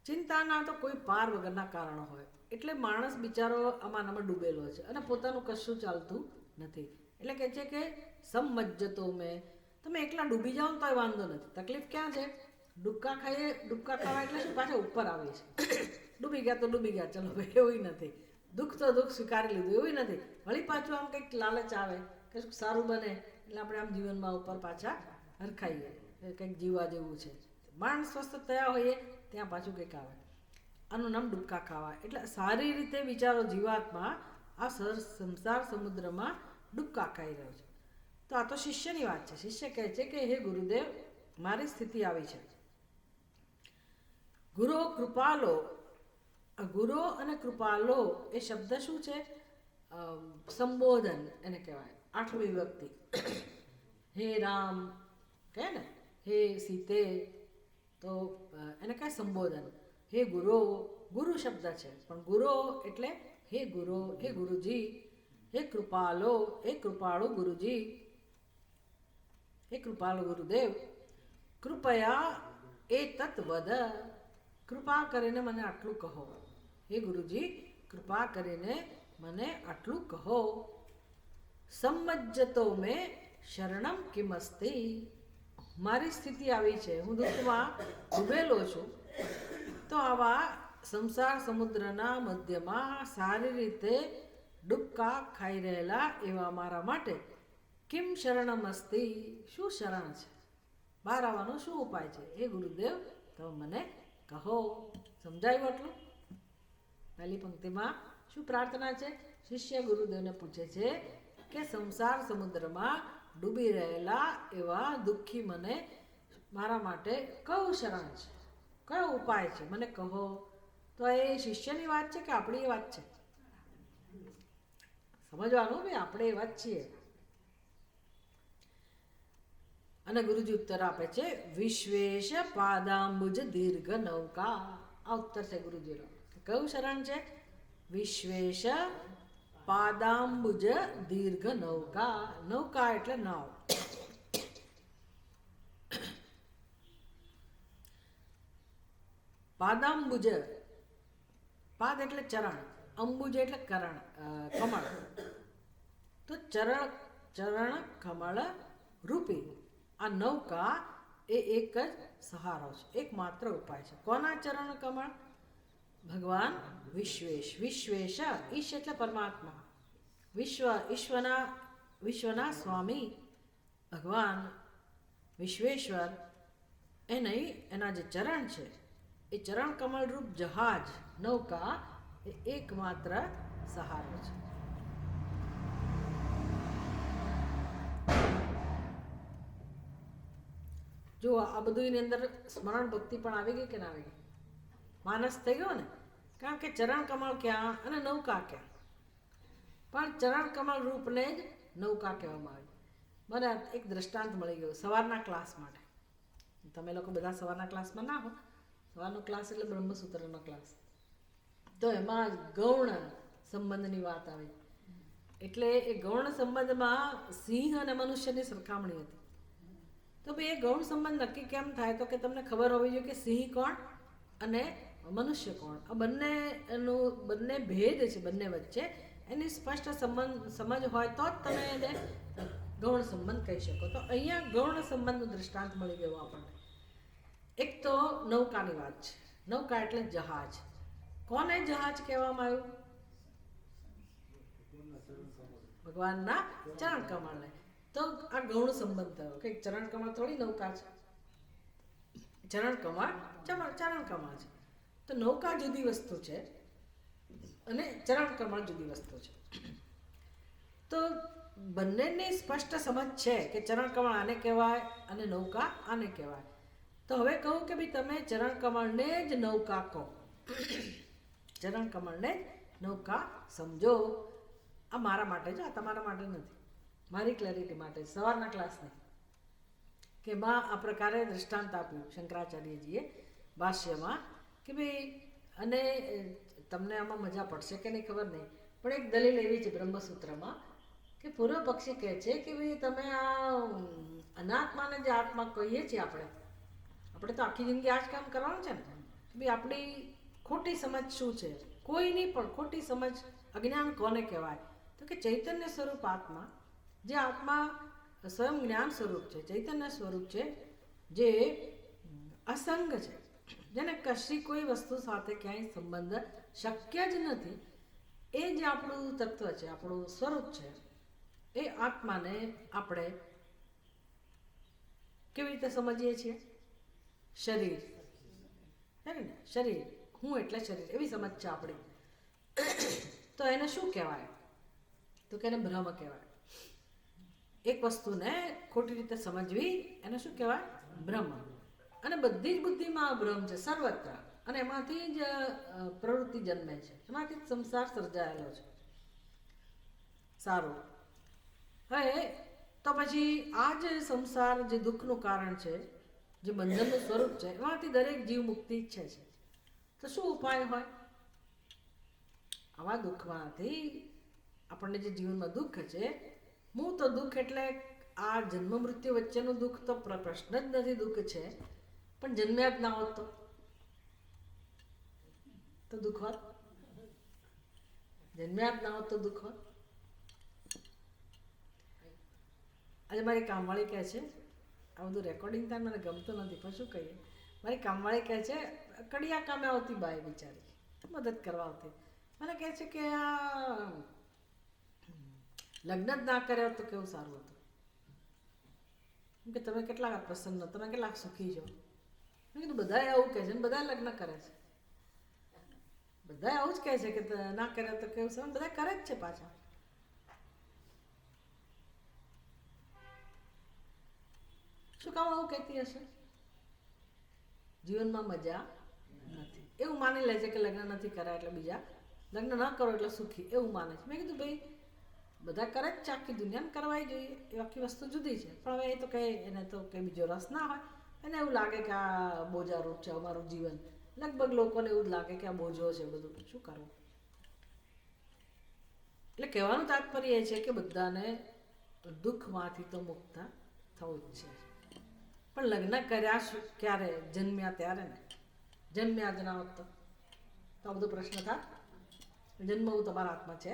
S1: ચિંતાના તો કોઈ પાર વગરના કારણો હોય. એટલે માણસ બિચારો આમાં ડૂબેલો છે અને પોતાનું કશું ચાલતું નથી. એટલે કહે છે કે સમજ્જતો મેં, તમે એકલા ડૂબી જાઓ ને તોય વાંધો નથી. તકલીફ ક્યાં છે? ડૂબકા ખાઈએ, ડૂબકા ખાવા એટલે શું, પાછા ઉપર આવે છે. ડૂબી ગયા તો ડૂબી ગયા, ચલો ભાઈ, એવું નથી. દુઃખ તો દુઃખ સ્વીકારી લીધું, એવું નથી. વળી પાછું આમ કંઈક લાલચ આવે કે શું સારું બને એટલે આપણે આમ જીવનમાં ઉપર પાછા હરખાઈએ, કંઈક જીવવા જેવું છે. માણસ સ્વસ્થ થયા હોઈએ ત્યાં પાછું કંઈક આવે. આનું નામ ડૂબકા ખાવા. એટલે સારી રીતે વિચારો, જીવાત્મા આ સંસાર સમુદ્રમાં ડૂબકા ખાઈ રહ્યો છે. તો આ તો શિષ્યની વાત છે. શિષ્ય કહે છે કે હે ગુરુદેવ, મારી સ્થિતિ આવી છે. ગુરો કૃપાલો, ગુરો અને કૃપાલો એ શબ્દ શું છે? સંબોધન એને કહેવાય, 8મી વિભક્તિ. હે રામ કહે ને, હે સીતે, તો એને કહે સંબોધન. હે ગુરો, ગુરુ શબ્દ છે, પણ ગુરો એટલે હે ગુરો, હે ગુરુજી. હે કૃપાલો, હે કૃપાળુ ગુરુજી, હે કૃપાળુ ગુરુદેવ, કૃપયા એ તત્વદ, કૃપા કરીને મને આટલું કહો. હે ગુરુજી, કૃપા કરીને મને આટલું કહો. સમજ્જતો મેં શરણમ કિમસ્તિ, મારી સ્થિતિ આવી છે, હું દુઃખમાં ડૂબેલો છું. તો આવા સંસાર સમુદ્રના મધ્યમાં સારી રીતે ડૂબકા ખાઈ રહેલા એવા મારા માટે કિમ શરણમ અસ્તિ, શું શરણ છે, બહાર આવવાનો શું ઉપાય છે? હે ગુરુદેવ, તો મને કહો. સમજાયું આટલું? પહેલી પંક્તિમાં શું પ્રાર્થના છે? શિષ્ય ગુરુદેવને પૂછે છે કે સંસાર સમુદ્રમાં ડૂબી રહેલા એવા દુઃખી મને મારા માટે કયું શરણ છે, કયો ઉપાય છે, મને કહો. તો એ શિષ્યની વાત છે કે આપણી વાત છે? સમજવાનું ભાઈ, આપણે એ વાત છીએ. અને ગુરુજી ઉત્તર આપે છે, વિશ્વેશ પાદાંબુજ દીર્ઘ નૌકા. આ ઉત્તર છે ગુરુજીનો. કયું શરણ છે? વિશ્વેશ પાદાંબુજ દીર્ઘ નૌકા. નૌકા એટલે નાવ. પાદાંબુજ, પાદ એટલે ચરણ, અંબુજ એટલે કરણ, કમળ. તો ચરણ કમળ રૂપી આ નૌકા એ એક જ સહારો છે, એકમાત્ર ઉપાય છે. કોના ચરણ કમળ? ભગવાન વિશ્વેશ. વિશ્વેશ, ઈશ એટલે પરમાત્મા, વિશ્વના સ્વામી ભગવાન વિશ્વેશ્વર, એના જે ચરણ છે એ ચરણ કમળ રૂપ જહાજ, નૌકા એ એકમાત્ર સહારો છે. જો આ બધું એની અંદર સ્મરણ ભક્તિ પણ આવી ગઈ કે ના આવી ગઈ? માનસ થઈ ગયો ને, કારણ કે ચરણ કમળ ક્યાં અને નૌકા ક્યાં, પણ ચરણ કમળ રૂપને જ નૌકા કહેવામાં આવી. મને એક દ્રષ્ટાંત મળી ગયું સવારના ક્લાસ માટે. તમે લોકો બધા સવારના ક્લાસમાં ના હો, સવારનો ક્લાસ એટલે બ્રહ્મસૂત્રનો ક્લાસ. તો એમાં ગૌણ સંબંધની વાત આવી. એટલે એ ગૌણ સંબંધમાં સિંહ અને મનુષ્યની સરખામણી હતી. તો ભાઈ એ ગૌણ સંબંધ નક્કી કેમ થાય? તો કે તમને ખબર હોવી જોઈએ કે સિંહ કોણ અને મનુષ્ય કોણ, આ બંને ભેદ છે બંને વચ્ચે, એની સ્પષ્ટ સમજ હોય તો જ તમે એને ગૌણ સંબંધ કહી શકો. તો અહીંયા ગૌણ સંબંધનું દૃષ્ટાંત મળી ગયું આપણને. એક તો નૌકાની વાત છે. નૌકા એટલે જહાજ. કોને જહાજ કહેવામાં આવ્યું? ભગવાનના ચરણ કમળને. તો આ ગૌણ સંબંધ થયો કે ચરણ કમળ થોડી નૌકા છે. ચરણ કમળ છે. તો નૌકા જુદી વસ્તુ છે અને ચરણ કમળ જુદી વસ્તુ છે. તો બંનેની સ્પષ્ટ સમજ છે કે ચરણ કમળ આને કહેવાય અને નૌકા આને કહેવાય. તો હવે કહું કે ભાઈ તમે ચરણ કમળને જ નૌકા કહો, ચરણ કમળને નૌકા સમજો. આ મારા માટે છે, આ તમારા માટે નથી, મારી ક્લેરિટી માટે. સવારના ક્લાસને કે માં આ પ્રકારે દૃષ્ટાંત આપ્યું શંકરાચાર્યજીએ ભાષ્યમાં કે ભાઈ, અને તમને આમાં મજા પડશે કે નહીં ખબર નહીં, પણ એક દલીલ એવી છે બ્રહ્મસૂત્રમાં કે પૂર્વ પક્ષી કહે છે કે ભાઈ તમે આ અનાત્માને જે આત્મા કહીએ છીએ આપણે તો આખી જિંદગી આ જ કામ કરવાનું છે ને. ભાઈ આપણી ખોટી સમજ શું છે? કોઈની પણ ખોટી સમજ, અજ્ઞાન કોને કહેવાય? તો કે ચૈતન્ય સ્વરૂપ આત્મા, જે આત્મા સ્વયં જ્ઞાન સ્વરૂપ છે, ચૈતન્ય સ્વરૂપ છે, જે અસંગ છે, જેને કશી કોઈ વસ્તુ સાથે ક્યાંય સંબંધ શક્ય જ નથી, એ જે આપણું તત્વ છે, આપણું સ્વરૂપ છે, એ આત્માને આપણે કેવી રીતે સમજીએ છીએ? શરીર છે ને, શરીર, હું એટલે શરીર, એવી સમજ છે આપણી. તો એને શું કહેવાય? તો કે એને ભ્રમ કહેવાય. એક વસ્તુને ખોટી રીતે સમજવી એને શું કહેવાય? ભ્રમ. અને બધી જ બુદ્ધિમાં ભ્રમ છે સર્વત્ર, અને એમાંથી જ પ્રવૃત્તિ જન્મે છે, એમાંથી જ સંસાર સર્જાયેલો છે. સારું, હવે તો પછી આ જે સંસાર, જે દુઃખનું કારણ છે, જે બંધનનું સ્વરૂપ છે, એમાંથી દરેક જીવ મુક્તિ ઈચ્છે છે. તો શું ઉપાય હોય? આવા દુઃખમાંથી આપણને જે જીવનમાં દુઃખ છે, હું તો દુઃખ એટલે આ જન્મ મૃત્યુ વચ્ચેનું દુઃખ તો પ્રશ્ન જ નથી, દુઃખ છે, પણ જન્મ્યા જ ના હોત તો દુઃખ હોત? જન્મ્યા જ ના હોત તો દુઃખ હોત? આજે મારી કામવાળી કહે છે, આ બધું રેકોર્ડિંગ થાય મને ગમતું નથી, પણ શું કહીએ, મારી કામવાળી કહે છે, કડિયા કામે આવતી બાઈ બિચારી, મદદ કરવા આવતી, મને કહે છે કે આ લગ્ન જ ના કર્યા તો કેવું સારું હતું, કે તમે કેટલા પ્રસન્ન, તમે કેટલા સુખી છો. મેં કીધું બધા આવું કહે છે ને બધા લગ્ન કરે છે, બધા આવું જ કહે છે કે ના કર્યા તો કેવું સારું, બધા કરે જ છે પાછા. શું કામ આવું કહેતી હશે? જીવનમાં મજા નથી, એવું માની લે છે કે લગ્ન નથી કર્યા એટલે બીજા લગ્ન ન કરો એટલે સુખી, એવું માને છે. મેં કીધું ભાઈ બધા કરે જ છે, આખી દુનિયાને કરવાય જોઈએ, એ આખી વસ્તુ જુદી છે, પણ હવે એ તો કંઈ એને તો કંઈ બીજો રસ ના હોય, એને એવું લાગે કે આ બોજારૂપ છે અમારું જીવન. લગભગ લોકોને એવું જ લાગે કે આ બોજો છે બધું, શું કરવું. એટલે કહેવાનું તાત્પર્ય એ છે કે બધાને દુઃખમાંથી તો મુક્ત થવું જ છે, પણ લગ્ન કર્યા શું ક્યારે? જન્મ્યા ત્યારે ને. જન્મ્યા જ ના હોત તો આ બધો પ્રશ્ન થાય? જન્મવું તમારા હાથમાં છે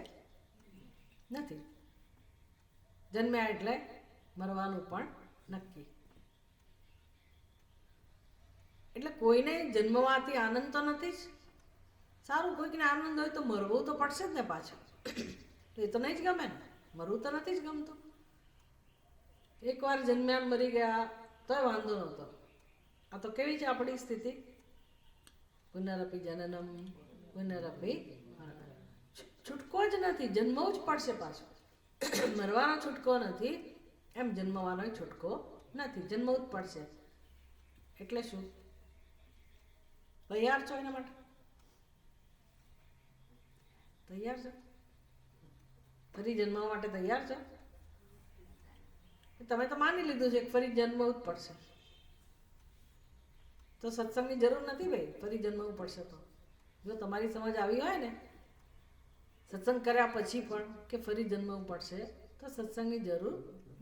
S1: નથી. જન્મ્યા એટલે મરવાનું પણ નક્કી. એટલે કોઈને જન્મવાથી આનંદ તો નથી જ. સારું, કોઈકને આનંદ હોય તો મરવું તો પડશે જ ને પાછું, તો એ તો નહીં જ ગમે ને, મરવું તો નથી જ ગમતું. એકવાર જન્મ્યા મરી ગયા તોય વાંધો નહોતો. આ તો કેવી છે આપણી સ્થિતિ? પુનરપી જનનમ પુનરપી, છૂટકો જ નથી, જન્મવું જ પડશે પાછું. મરવાનો છૂટકો નથી, એમ જન્મવાનો છૂટકો નથી, જન્મવું જ પડશે. એટલે શું તૈયાર છો એના માટે? તૈયાર છો? ફરી જન્મવા માટે તૈયાર છો? તમે તો માની લીધું છે કે ફરી જન્મવું જ પડશે, તો સત્સંગની જરૂર નથી ભાઈ. ફરી જન્મવું પડશે તો જો તમારી સમજ આવી હોય ને સત્સંગ કર્યા પછી પણ કે ફરી જન્મવું પડશે, તો સત્સંગની જરૂર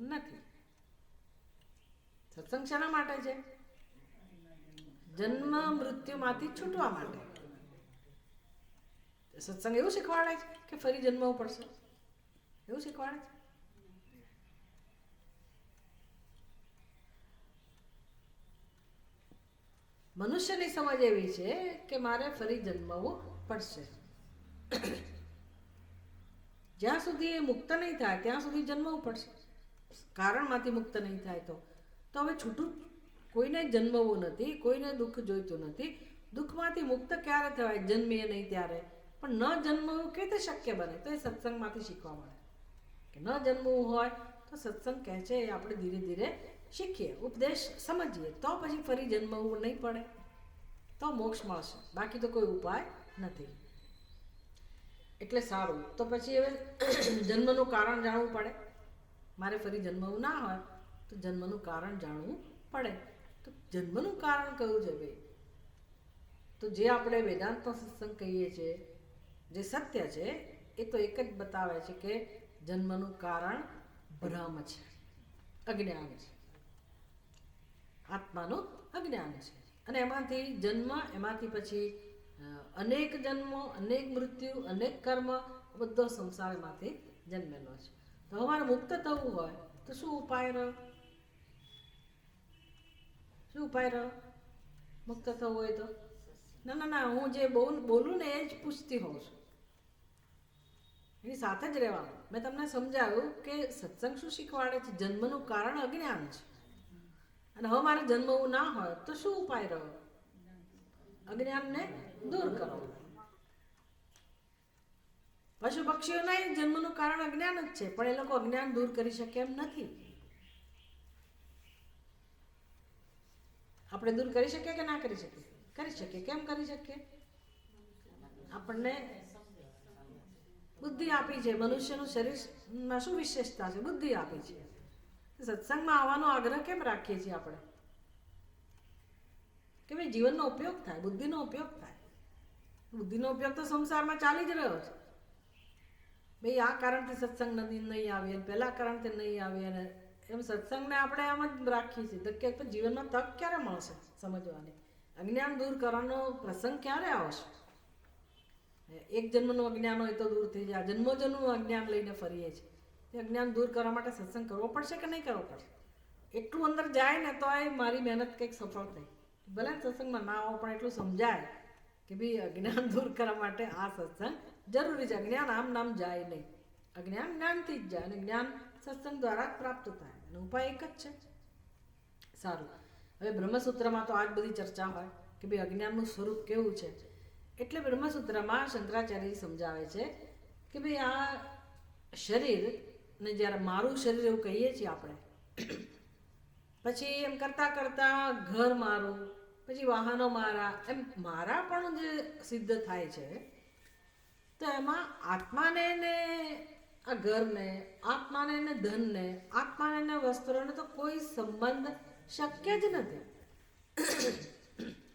S1: નથી. સત્સંગ શાના માટે છે? જન્મ મૃત્યુમાંથી છૂટવા માટે. સત્સંગ એવું શીખવાડે છે કે ફરી જન્મવું પડશે? એવું શીખવાડે છે? મનુષ્યની સમજ એવી છે કે મારે ફરી જન્મવું પડશે. જ્યાં સુધી એ મુક્ત નહીં થાય ત્યાં સુધી જન્મવું પડશે. કારણમાંથી મુક્ત નહીં થાય તો હવે છૂટું કોઈને જન્મવું નથી, કોઈને દુઃખ જોઈતું નથી. દુઃખમાંથી મુક્ત ક્યારે થવાય? જન્મીએ નહીં ત્યારે. પણ ન જન્મવું કેવી રીતે શક્ય બને? તો એ સત્સંગમાંથી શીખવા મળે કે ન જન્મવું હોય તો સત્સંગ કહે છે એ આપણે ધીરે ધીરે શીખીએ, ઉપદેશ સમજીએ, તો પછી ફરી જન્મવું નહીં પડે, તો મોક્ષ મળશે. બાકી તો કોઈ ઉપાય નથી. એટલે સારું, તો પછી હવે જન્મનું કારણ જાણવું પડે. મારે ફરી જન્મવું ના હોય તો જન્મનું કારણ જાણવું પડે. તો જન્મનું કારણ કયું છે ભાઈ? તો જે આપણે વેદાંતનો સત્સંગ કહીએ છીએ, જે સત્ય છે એ તો એક જ બતાવે છે કે જન્મનું કારણ ભ્રમ છે, અજ્ઞાન છે, આત્માનું અજ્ઞાન છે. અને એમાંથી જન્મ, એમાંથી પછી અનેક જન્મો, અનેક મૃત્યુ, અનેક કર્મ, બધો સંસારમાંથી જન્મેલો છે. તો અમારે મુક્ત થવું હોય તો શું ઉપાય રહ્યો? શું ઉપાય રહ્યો મુક્ત થવું હોય તો? ના, હું જે બોલું ને એ જ પૂછતી હોઉં છું, એની સાથે જ રહેવાનું. મેં તમને સમજાવ્યું કે સત્સંગ શું શીખવાડે છે? જન્મનું કારણ અજ્ઞાન છે. અને હવે મારે જન્મવું ના હોય તો શું ઉપાય રહ્યો? અજ્ઞાનને દૂર કરો. પશુ પક્ષીઓના જન્મનું કારણ અજ્ઞાન જ છે, પણ એ લોકો અજ્ઞાન દૂર કરી શકે એમ નથી. આપણે દૂર કરી શકીએ કે ના કરી શકીએ? કરી શકીએ. કેમ કરી શકીએ? આપણને બુદ્ધિ આપી છે. મનુષ્યનું શરીરમાં શું વિશેષતા છે? બુદ્ધિ આપી છે. સત્સંગમાં આવવાનો આગ્રહ કેમ રાખીએ છીએ આપણે? કે ભાઈ જીવનનો ઉપયોગ થાય, બુદ્ધિનો ઉપયોગ થાય. બુદ્ધિનો ઉપયોગ તો સંસારમાં ચાલી જ રહ્યો છે. ભાઈ આ કારણથી સત્સંગ નહીં આવે, પેલા કારણથી નહીં આવે, અને એમ સત્સંગને આપણે આમ જ રાખીએ છીએ. કે જીવનમાં તક ક્યારે મળશે સમજવાની? અજ્ઞાન દૂર કરવાનો પ્રસંગ ક્યારે આવશે? એક જન્મનું અજ્ઞાન હોય તો દૂર થઈ જાય. જન્મો જન્મનું અજ્ઞાન લઈને ફરીએ છીએ. એ અજ્ઞાન દૂર કરવા માટે સત્સંગ કરવો પડશે કે નહીં કરવો પડશે? એટલું અંદર જાય ને તો એ મારી મહેનત કંઈક સફળ થઈ. ભલે સત્સંગમાં ના આવો પણ એટલું સમજાય કે ભાઈ અજ્ઞાન દૂર કરવા માટે આ સત્સંગ જરૂરી છે. અજ્ઞાન આમ નામ જાય નહીં. અજ્ઞાન જ્ઞાનથી જ જાય, અને જ્ઞાન સત્સંગ દ્વારા પ્રાપ્ત થાય. અને ઉપાય એક જ છે. સારું, હવે બ્રહ્મસૂત્રમાં તો આ જ બધી ચર્ચા હોય કે ભાઈ અજ્ઞાનનું સ્વરૂપ કેવું છે. એટલે બ્રહ્મસૂત્રમાં શંકરાચાર્ય સમજાવે છે કે ભાઈ આ શરીરને જ્યારે મારું શરીર એવું કહીએ છીએ આપણે, પછી એમ કરતાં કરતાં ઘર મારું, પછી વાહનો મારા, એમ મારા પણ જે સિદ્ધ થાય છે, તો એમાં આત્માને ને આ ઘરને, આત્માને ને ધનને, આત્માને ને વસ્ત્રોને તો કોઈ સંબંધ શક્ય જ નથી.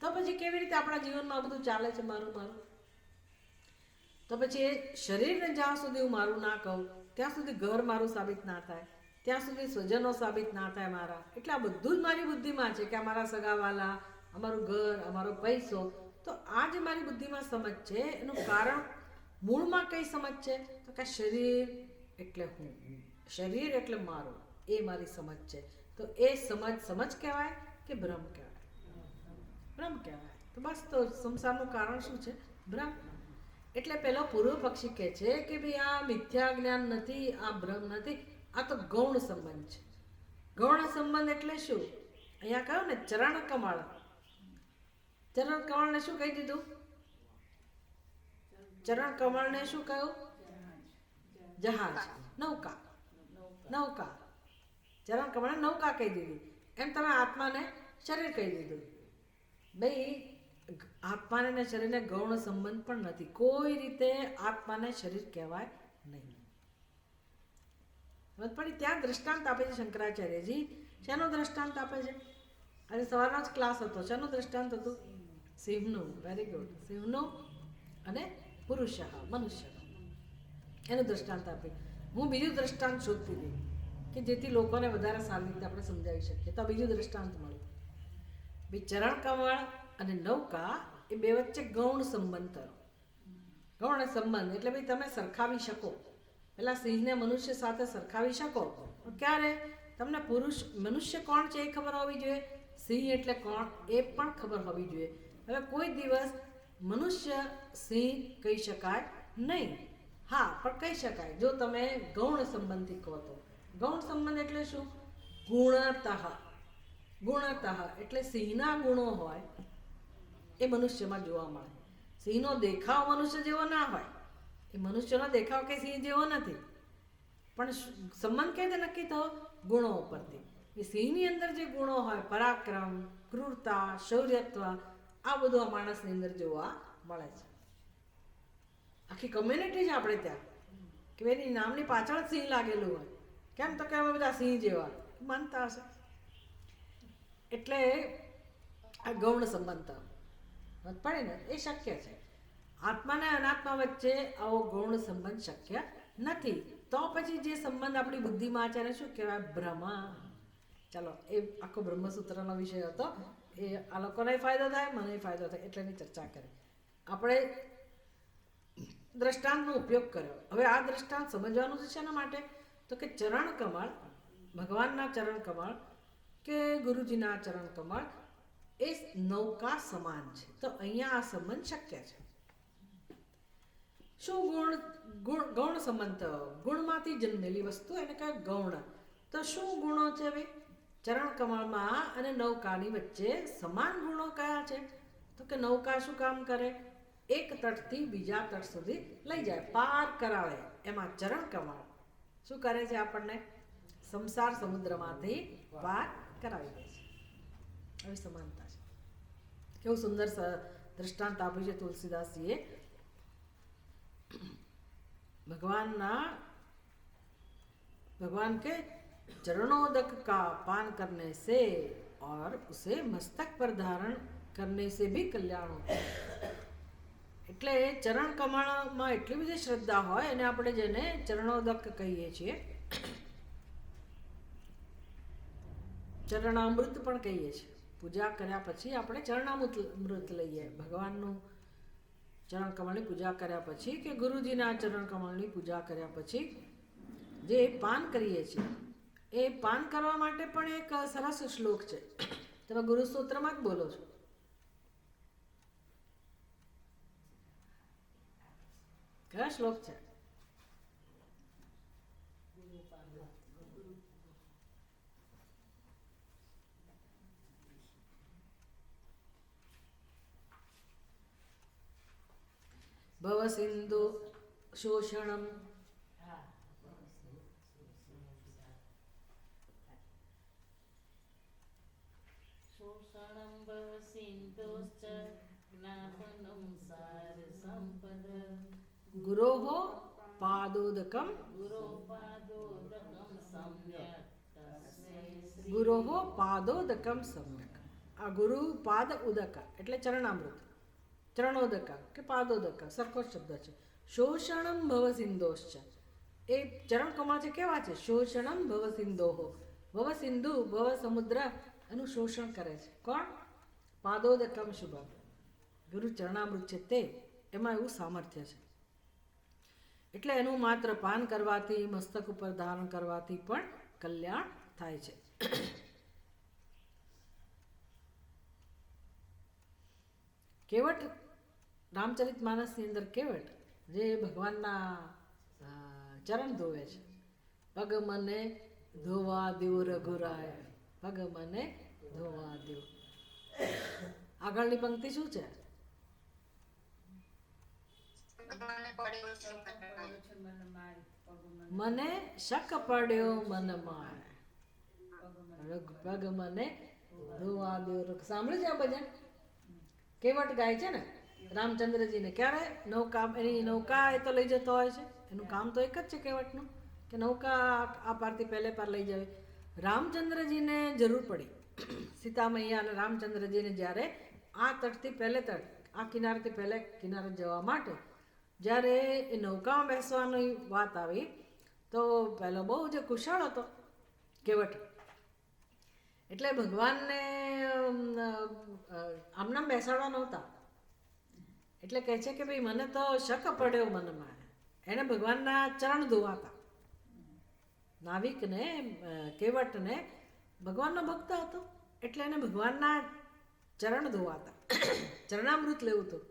S1: તો પછી કેવી રીતે આપણા જીવનમાં બધું ચાલે છે મારું મારું? તો પછી એ શરીરને જ્યાં સુધી હું મારું ના કહું ત્યાં સુધી ઘર મારું સાબિત ના થાય, ત્યાં સુધી સ્વજનો સાબિત ના થાય મારા. એટલે આ બધું જ મારી બુદ્ધિમાં છે કે અમારા સગાવાલા, અમારું ઘર, અમારો પૈસો. તો આ જે મારી બુદ્ધિમાં સમજ છે એનું કારણ મૂળમાં કઈ સમજ છે? તો કે શરીર એટલે હું, શરીર એટલે મારું, એ મારી સમજ છે. તો એ સમજ કહેવાય કે ભ્રમ કહેવાય? ભ્રમ કહેવાય. તો બસ, તો સંસારનું કારણ શું છે? ભ્રમ. એટલે પેલો પૂર્વ પક્ષી કહે છે કે ભાઈ આ મિથ્યા જ્ઞાન નથી, આ ભ્રમ નથી, આ તો ગૌણ સંબંધ છે. ગૌણ સંબંધ એટલે શું? અહીંયા કહ્યું ને ચરણ કમળ. ચરણ કમળને શું કહી દીધું? ચરણ કમળને શું કહ્યું? જહાજ, નૌકા. નૌકા. ચરણ કમળને નૌકા કહી દીધી. એમ તમે આત્માને શરીર કહી દીધું. ભાઈ આત્માને ને શરીરને ગૌણ સંબંધ પણ નથી. કોઈ રીતે આત્માને શરીર કહેવાય નહીં. પણ ત્યાં દ્રષ્ટાંત આપે છે શંકરાચાર્યજી. શેનો દ્રષ્ટાંત આપે છે? આજે સવારનો જ ક્લાસ હતો. શેનું દ્રષ્ટાંત હતું? સિંહનું. Very good. સિંહનું અને પુરુષ, મનુષ્ય, એનું દ્રષ્ટાંત આપે. હું બીજું દ્રષ્ટાંત શોધતી હતી કે જેથી લોકોને વધારે સારી રીતે આપણે સમજાવી શકીએ. તો બીજું દ્રષ્ટાંત મળ્યું. ચરણ કમળ અને નૌકા એ બે વચ્ચે ગૌણ સંબંધ થયો. ગૌણ સંબંધ એટલે ભાઈ તમે સરખાવી શકો, પેલા સિંહને મનુષ્ય સાથે સરખાવી શકો. ક્યારે? તમને મનુષ્ય કોણ છે એ ખબર હોવી જોઈએ, સિંહ એટલે કોણ એ પણ ખબર હોવી જોઈએ. હવે કોઈ દિવસ મનુષ્ય સિંહ કહી શકાય નહીં. હા, પણ કહી શકાય જો તમે ગૌણ સંબંધથી કહો તો. ગૌણ સંબંધ એટલે શું? ગુણતઃ. એટલે સિંહના ગુણો હોય એ મનુષ્યમાં જોવા મળે. સિંહનો દેખાવ મનુષ્ય જેવો ના હોય, એ મનુષ્યનો દેખાવ કે સિંહ જેવો નથી, પણ સંબંધ કેવી રીતે નક્કી થયો? ગુણો ઉપરથી. એ સિંહની અંદર જે ગુણો હોય, પરાક્રમ, ક્રૂરતા, શૌર્યત્વ, આ બધું આ માણસની અંદર જોવા મળે છે. આખી કમ્યુનિટી છે આપણે ત્યાં કે એની નામની પાછળ સિંહ લાગેલું હોય. કેમ? તો કે અમે બધા સિંહ જેવા માનતા હશે. એટલે આ ગૌણ સંબંધ પડે ને એ શક્ય છે. આત્મા અને અનાત્મા વચ્ચે આવો ગૌણ સંબંધ શક્ય નથી. તો પછી જે સંબંધ આપણી બુદ્ધિમાં છે એને શું કહેવાય? ભ્રમ. ચાલો, એ આખો બ્રહ્મસૂત્રનો વિષય હતો. એ આ લોકોને ફાયદો થાય, મને ફાયદો થાય એટલે એની ચર્ચા કરી. આપણે દ્રષ્ટાંતનો ઉપયોગ કર્યો. હવે આ દ્રષ્ટાંત સમજવાનું છે શેના માટે? તો કે ચરણ કમળ, ભગવાનના ચરણ કમળ કે ગુરુજીના ચરણ કમળ એ નૌકા સમાન છે. તો અહીંયા આ સંબંધ શક્ય છે. શું ગૌણ સંબંધ? ગુણમાંથી જન્મેલી વસ્તુ એને કહે ગૌણ. તો શું ગુણો છે ભાઈ? ચરણ કમળમાં અને નૌકાની વચ્ચે સમાન ગુણો કયા છે? તો કે નૌકા શું કામ કરે? એક તટથી બીજા તટ સુધી લઈ જાય, પાર કરાવે. એમાં ચરણ કમળ શું કરે છે? આપણને સંસાર સમુદ્રમાંથી પાર કરાવી દે છે. આવી સમાનતા છે. કેવું સુંદર દ્રષ્ટાંત આપ્યું છે તુલસીદાસજીએ. भगवान के चरणोदक का पान करने से और उसे मस्तक पर धारण करने से भी कल्याण होता है. એટલે ચરણ કમળમાં એટલી બધી શ્રદ્ધા હોય અને આપણે જેને ચરણોદક કહીએ છીએ, ચરણામૃત પણ કહીએ છીએ. પૂજા કર્યા પછી આપણે ચરણામૃત લઈએ. ભગવાનનું ચરણ કમળની પૂજા કર્યા પછી કે ગુરુજીના ચરણ કમળની પૂજા કર્યા પછી જે પાન કરીએ છીએ, એ પાન કરવા માટે પણ એક સરસ શ્લોક છે. તમે ગુરુસૂત્રમાં જ બોલો છો. કયા શ્લોક છે? ભવ સિંધુ શોષણમ ગુરોઃ પાદોદકમ સમ્યક. આ ગુરુ પાદ ઉદક એટલે ચરણામૃત, ચરણોદક કે પાદોદક સરખો શબ્દ છે. શોષણમ ભવ સિંધોશ્ચ, એ ચરણ કમળ છે કેવા છે? શોષણમ ભવ સિંધોઃ. ભવ સિંધુ, ભવ સમુદ્ર એનું શોષણ કરે છે. કોણ? પાદોદકમ શુભમ. ગુરુ ચરણામૃત છે તે, એમાં એવું સામર્થ્ય છે. એટલે એનું માત્ર પાન કરવાથી, મસ્તક ઉપર ધારણ કરવાથી પણ કલ્યાણ થાય છે. કેવટ રામચરિત માનસની અંદર કેવટ જે ભગવાનના ચરણ ધોવે છે. પગ મને ધોવા દેવ રઘુરાય, પગ મને ધોવા દેવ. આગળની પંક્તિ શું છે? મને શક પડ્યો મન માય, પગ મને ધોવા દેવ. સાંભળ્યું છે આ ભજન? કેવટ ગાય છે ને રામચંદ્રજીને. ક્યારે? નૌકા, એની નૌકા એ તો લઈ જતો હોય છે. એનું કામ તો એક જ છે કેવટનું, કે નૌકા આ પારથી પહેલે પાર લઈ જાય. રામચંદ્રજીને જરૂર પડી, સીતા મૈયા અને રામચંદ્રજીને જ્યારે આ તટથી પહેલે તટ, આ કિનારેથી પહેલે કિનારે જવા માટે જ્યારે એ નૌકામાં બેસવાની વાત આવી તો પહેલો બહુ જે કુશળ હતો કેવટ. એટલે ભગવાનને આમનામ બેસાડવા નહોતા, એટલે કહે છે કે ભાઈ મને તો શક પડ્યો મનમાં, એને ભગવાનના ચરણ ધોવાતા. નાવિકને કેવટને ભગવાનનો ભક્ત હતો એટલે એને ભગવાનના ચરણ ધોવાતા, ચરણામૃત લેવું હતું.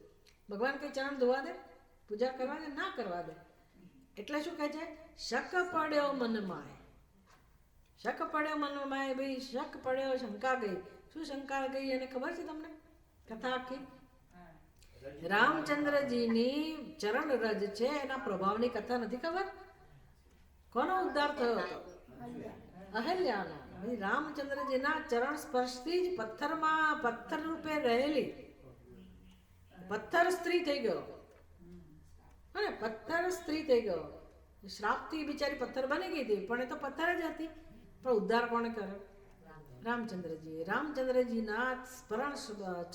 S1: ભગવાન કઈ ચરણ ધોવા દે, પૂજા કરવા દે? ના કરવા દે. એટલે શું કહે છે? શક પડ્યો મનમાં, શક પડ્યો મનમાં. ભાઈ શક પડ્યો, શંકા ગઈ. શું શંકા ગઈ એને ખબર છે તમને? કથા આખી રામચંદ્રજીની ચરણ રજ છે એના પ્રભાવની કથા નથી ખબર? કોનો ઉદ્ધાર થયો હતો? અહલ્યાનો. રામચંદ્રજીના ચરણ સ્પર્શથી જ પથ્થર રૂપે રહેલી પથ્થર સ્ત્રી થઈ ગયો. અને પથ્થર સ્ત્રી થઈ ગયો. શ્રાપથી બિચારી પથ્થર બની ગઈ હતી, પણ એ તો પથ્થર જ હતી. પણ ઉદ્ધાર કોણે કર્યો? રામચંદ્રજી. રામચંદ્રજીના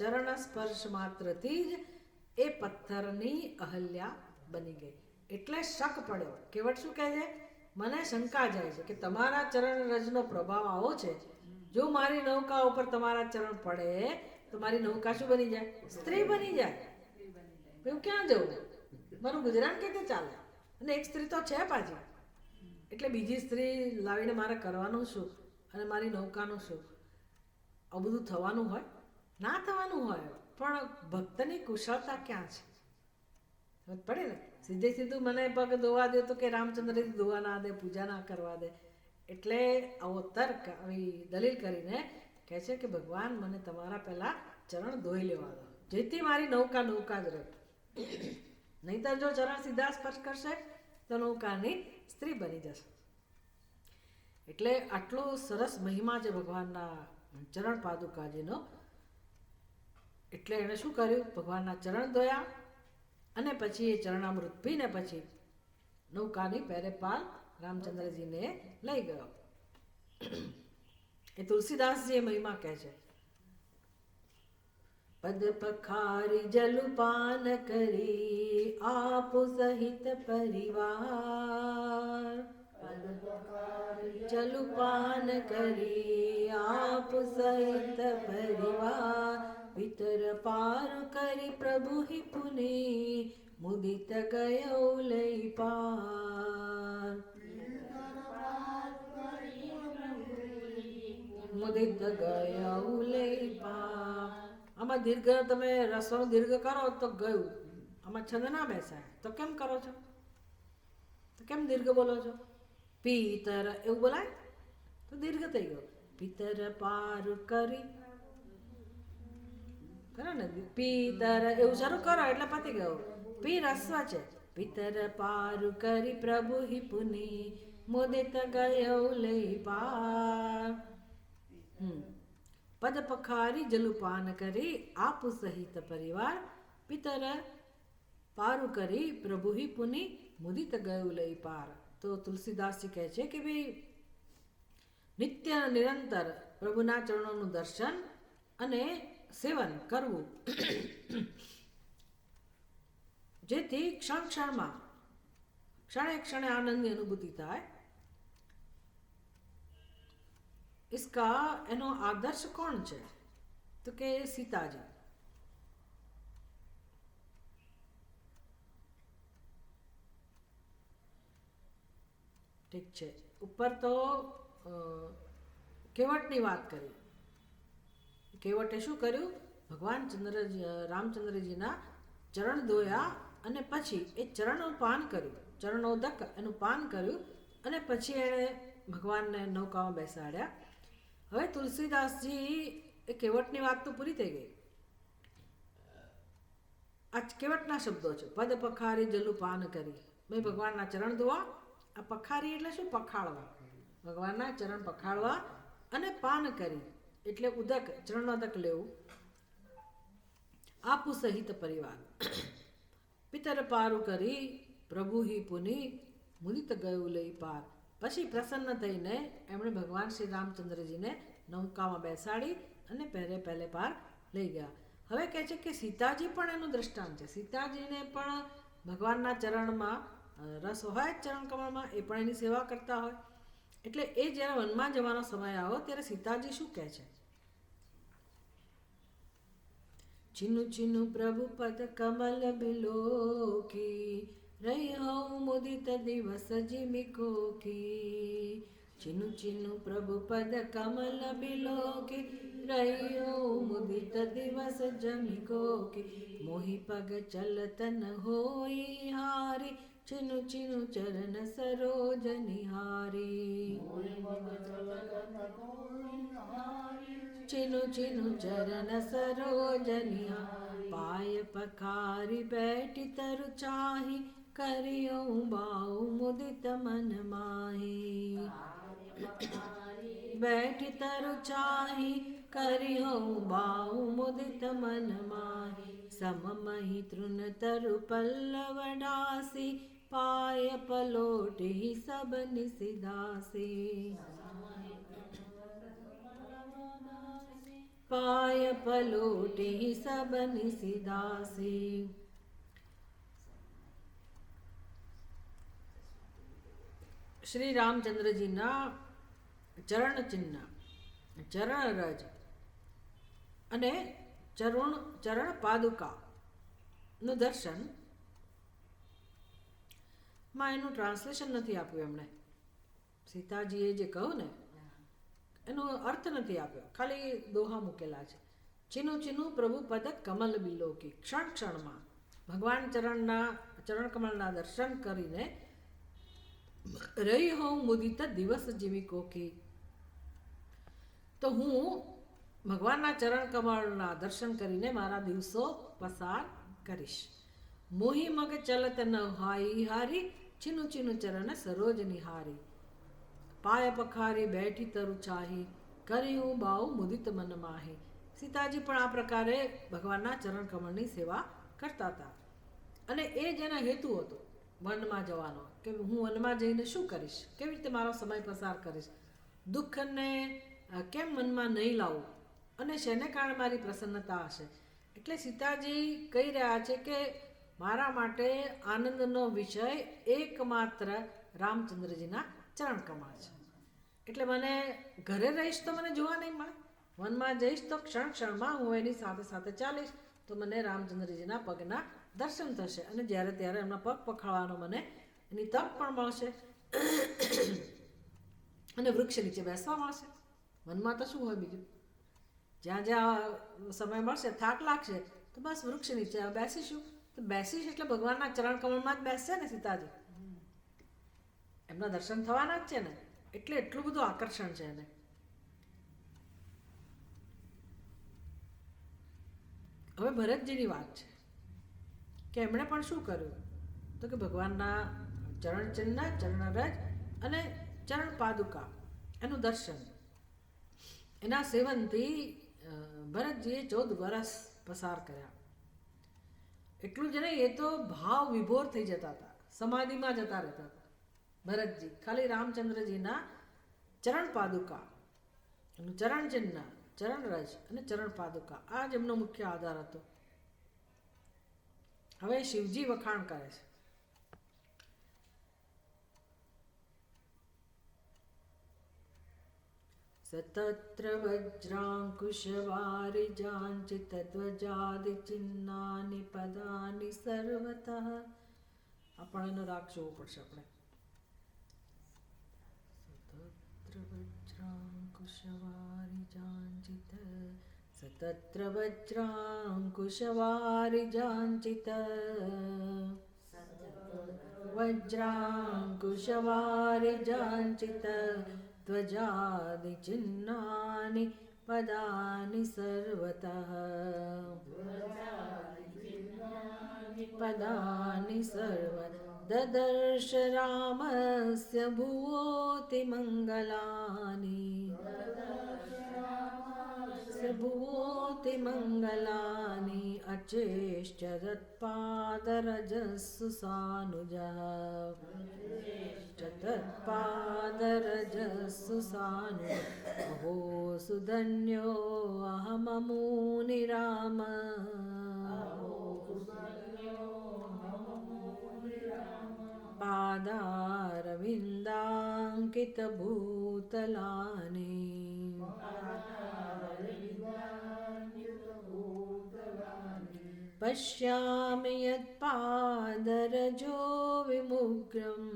S1: ચરણ સ્પર્શ માત્રથી જ એ પથ્થરની અહલ્યા બની ગઈ. એટલે શક પડ્યો. કેવટ શું કહે છે? મને શંકા જાય છે કે તમારા ચરણ રજનો પ્રભાવ આવો છે, જો મારી નૌકા ઉપર તમારા ચરણ પડે તો મારી નૌકા શું બની જાય? સ્ત્રી બની જાય. હું ક્યાં જવું? મારું ગુજરાન કેતે ચાલે? અને એક સ્ત્રી તો છે પાછી, એટલે બીજી સ્ત્રી લાવીને મારે કરવાનું શું? અને મારી નૌકાનું શું? આ બધું થવાનું હોય? ના થવાનું હોય, પણ ભક્તની કુશળતા ક્યાં છે? પડે ને. સીધું મને પગ ધોવા દે તો કે રામચંદ્રજી ધોવા ના દે, પૂજા ના કરવા દે. એટલે આવો તર્ક, આવી દલીલ કરીને કહે છે કે ભગવાન મને તમારા પહેલા ચરણ ધોઈ લેવા દો, જેથી મારી નૌકા જ રહે. નહીંતર જો ચરણ સીધા સ્પર્શ કરશે તો નૌકાની સ્ત્રી બની જશે. એટલે આટલો સરસ મહિમા છે ભગવાનના ચરણ પાદુકાજીનો. એટલે એણે શું કર્યું? ભગવાનના ચરણ ધોયા અને પછી એ ચરણામૃત પીને પછી નૌકાની પહેરે પાલ રામચંદ્રજીને લઈ ગયો. એ તુલસીદાસજી એ મહિમા કહે છે. પદ પખારી જલુપાન કરી આપ સહિત પરિવાર, જલુપાન કરી આપ સહિત પરિવાર, ભીતર પાર કરી પ્રભુ હિ પુની મુદિત ગયો લઈ પાર, મુદિત ગયો લઈ પાર. આમાં દીર્ઘ તમે રસોનો દીર્ઘ કરો તો ગયું, આમાં છંદ ના બેસાય તો કેમ કરો છો? તો કેમ દીર્ઘ બોલો છો? પિતર એવું બોલાય તો દીર્ઘ થઈ ગયો. પિતર પાર કરી કરો ને, પિતર એવું શરૂ કરો એટલે પતી ગયો. પી રસ્વ છે. પિતર પાર કરી પ્રભુ હિ પુની મુદિત ગયો લઈ પાર. પદ પખારી જલુપાન કરી આપ સહિત પરિવાર, પિતર પારુ કરી પ્રભુ હિ પુની મુદિત ગયું લઈ પાર. તો તુલસીદાસજી કહે છે કે ભાઈ નિત્ય નિરંતર પ્રભુના ચરણોનું દર્શન અને સેવન કરવું, જેથી ક્ષણ ક્ષણમાં ક્ષણે ક્ષણે આનંદની અનુભૂતિ થાય. इसका એનો આદર્શ કોણ છે? તો કે સીતાજી. ઠીક છે. ઉપર તો કેવટની વાત કરી. કેવટે શું કર્યું? ભગવાન રામચંદ્રજીના ચરણ ધોયા અને પછી એ ચરણનું પાન કર્યું, ચરણોદક એનું પાન કર્યું અને પછી એણે ભગવાનને નૌકામાં બેસાડ્યા. હવે તુલસીદાસજી એ કેવટની વાત તો પૂરી થઈ ગઈ. આ કેવટના શબ્દો છે. પદ પખારી જલુ પાન કરી, ભાઈ ભગવાનના ચરણ ધોવા. આ પખારી એટલે શું? પખાળવા. ભગવાનના ચરણ પખાળવા અને પાન કરી એટલે ઉદક, ચરણોદક લેવું. આપુ સહિત પરિવાર, પિતર પારું કરી પ્રભુ હિ પુની મુદિત ગયું લઈ પાર. પછી પ્રસન્ન થઈને એમણે ભગવાન શ્રી રામચંદ્રજીને નૌકામાં બેસાડી અને પહેલે પાર લઈ ગયા. હવે કહે છે કે સીતાજી પણ એનું દ્રષ્ટાંત છે. સીતાજીને પણ ભગવાનના ચરણમાં રસ હોય, ચરણ કમળમાં, એ પણ એની સેવા કરતા હોય. એટલે એ જ્યારે વનમાં જવાનો સમય આવ્યો ત્યારે સીતાજી શું કહે છે? छिनु छिनु प्रभु पद कमल बिलोकी रही हूँ मुदित दिवस जिमिको की छिनु छिनु प्रभु पद कमल बिलोकी रही हूँ मुदित दिवस जमिको की मोहि पग चलतन होई हारी छिनु छिनु चरण सरोज निहारी छिनु छिनु चरण सरोज निहारी पाय पखारी बैठी तरु चाही करियो बाऊ मुदित मन माही बैठी तरु चाही करियो बाऊ मुदित मन माही सममहि तृण तरु पल्लव डासी पाय पलोटी सब निसिदासी पाय पलोटी सब निसिदासी શ્રી રામચંદ્રજીના ચરણ ચિહ્ન ચરણ રજ અને ચરણ પાદુકાનું દર્શન માં એનું ટ્રાન્સલેશન નથી આપ્યું એમણે સીતાજીએ જે કહ્યું ને એનો અર્થ નથી આપ્યો, ખાલી દોહા મૂકેલા છે. ચીનું ચીનું પ્રભુ પદ કમલ બિલોકી ક્ષણ ક્ષણમાં ભગવાન ચરણ કમલના દર્શન કરીને રહી હોઉં મુદિત દિવસ જીવી કોકી, તો હું ભગવાનના ચરણ કમળના દર્શન કરીને મારા દિવસો પસાર કરીશ. મોહી મગ ચલત ન હાઈ હારી ચીનું ચીનું ચરણ સરોજ નિહારી પાય પખારી બેઠી તરુ ચાહી કરી હું બાઉ મુદિત મન માહી. સીતાજી પણ આ પ્રકારે ભગવાનના ચરણ કમળની સેવા કરતા હતા અને એ જેના હેતુ હતો વનમાં જવાનો કે હું વનમાં જઈને શું કરીશ, કેવી રીતે મારો સમય પસાર કરીશ, દુઃખને કેમ મનમાં નહીં લાવું અને શેને કારણે મારી પ્રસન્નતા હશે. એટલે સીતાજી કહી રહ્યા છે કે મારા માટે આનંદનો વિષય એકમાત્ર રામચંદ્રજીના ચરણ કમળ છે. એટલે મને ઘરે રહીશ તો મને જોવા નહીં મળે, વનમાં જઈશ તો ક્ષણ ક્ષણમાં હું એની સાથે સાથે ચાલીશ તો મને રામચંદ્રજીના પગના દર્શન થશે અને જ્યારે ત્યારે એમના પગ પખાળવાનો મને એની તક પણ મળશે અને વૃક્ષ નીચે બેસવા મળશે. વનમાં તો શું હોય બીજું, જ્યાં જ્યાં સમય મળશે થાક લાગશે તો બસ વૃક્ષ નીચે બેસીશું. તો બેસીશ એટલે ભગવાનના ચરણ કમળમાં જ બેસશે ને સીતાજી, એમના દર્શન થવાના જ છે ને, એટલે એટલું બધું આકર્ષણ છે એને. હવે ભરતજીની વાત છે કે એમણે પણ શું કર્યું તો કે ભગવાનના ચરણ ચિહ્ન ચરણરજ અને ચરણ પાદુકા એનું દર્શન એના સેવનથી ભરતજીએ 14 વર્ષ પસાર કર્યા. એટલું જ નહીં, એ તો ભાવ વિભોર થઈ જતા હતા, સમાધિમાં જતા રહેતા હતા ભરતજી. ખાલી રામચંદ્રજીના ચરણ પાદુકા એનું ચરણ ચિહ્ન ચરણ રજ અને ચરણ પાદુકા આ જ એમનો મુખ્ય આધાર હતો. હવે શિવજી વખાણ કરે છે. સતત્ર વજ્રાંકુશવારી જાંચિત ધ્વજાદિ ચિહ્નાની પદાની સર્વતઃ. આપણે એનો રાગ જોવો પડશે. આપણે સતત્ર વજ્રાંકુશવારી જાંચિત વજ્રાંકુશવારી જાંચિત ધ્વજાદિ ચિહ્નાની પદાની સર્વતઃ પદાની સર્વતઃ દદર્શ રામસ્ય ભુવોતિ મંગલાની ભુવોતિ મંગલાની અચેષ્ટ તત્પાદરજસ્સુ સાનુજઃ તત્પાદરજસ્સુ સાનુજઃ અહો સુધન્યો અહમમુનિ રામ પાદારવિંદાંકિત ભૂતલાની पश्यामि यत्पादरजो विमुग्रम्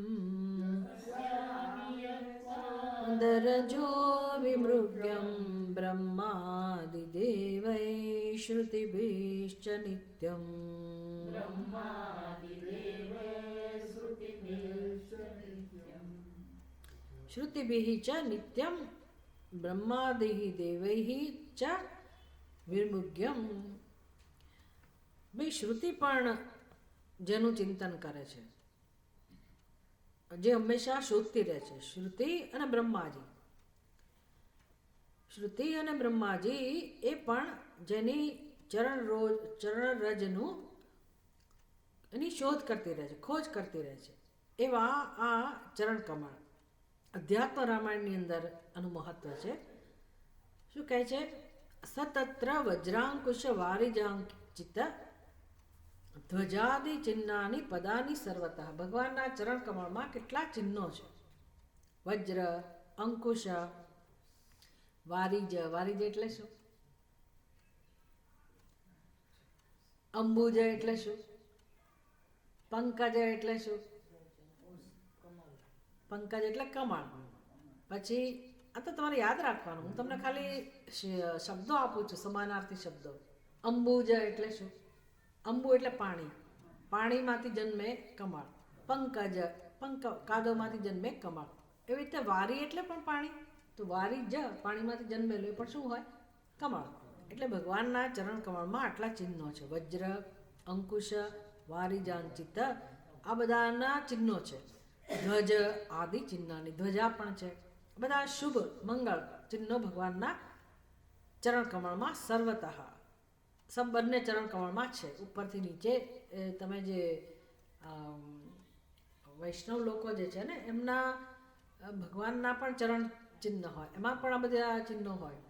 S1: दरजो विमृग्यं ब्रह्मादिदेवैः श्रुतिभिश्च नित्यम् श्रुतिभिः च नित्यं ब्रह्मादिः देवैः च વિમુગ્યમ. ભાઈ શ્રુતિ પણ જેનું ચિંતન કરે છે, જે હંમેશા શોધતી રહે છે, શ્રુતિ અને બ્રહ્માજી. શ્રુતિ અને બ્રહ્માજી એ પણ જેની ચરણ રજનું એની શોધ કરતી રહે છે, ખોજ કરતી રહે છે, એવા આ ચરણ કમળ અધ્યાત્મ રામાયણની અંદર આનું મહત્વ છે. શું કહે છે? સતત્ર વજ્રાંકુશ વારિજાંકિત ધ્વજાદિ ચિહ્નાની પદાની સર્વતઃ. ભગવાનના ચરણ કમળમાં કેટલા ચિહ્નો છે. વજ્ર, અંકુશ, વારિજ. વારિજ એટલે શું? અંબુજ એટલે શું? પંકજ એટલે શું? પંકજ એટલે કમળ. પછી આ તો તમારે યાદ રાખવાનું, હું તમને ખાલી શબ્દો આપું છું, સમાનાર્થી શબ્દો. અંબુજ એટલે શું? અંબુ એટલે પાણી, પાણીમાંથી જન્મે કમળ. પંકજ, કાદવમાંથી જન્મે કમળ. એવી રીતે વારી એટલે પણ પાણી, તો વારી જ પાણીમાંથી જન્મેલું એ પણ શું હોય? કમળ. એટલે ભગવાનના ચરણ કમળમાં આટલા ચિહ્નો છે. વજ્ર, અંકુશ, વારિજાંચિત, આ બધાના ચિહ્નો છે. ધ્વજ આદિ ચિહ્નાની, ધ્વજા પણ છે. બધા શુભ મંગળ ચિહ્નો ભગવાનના ચરણ કમળમાં સર્વતઃ, બંને ચરણ કમળમાં છે. ઉપરથી નીચે તમે જે વૈષ્ણવ લોકો જે છે ને, એમના ભગવાનના પણ ચરણ ચિહ્ન હોય, એમાં પણ આ બધા ચિહ્નો હોય.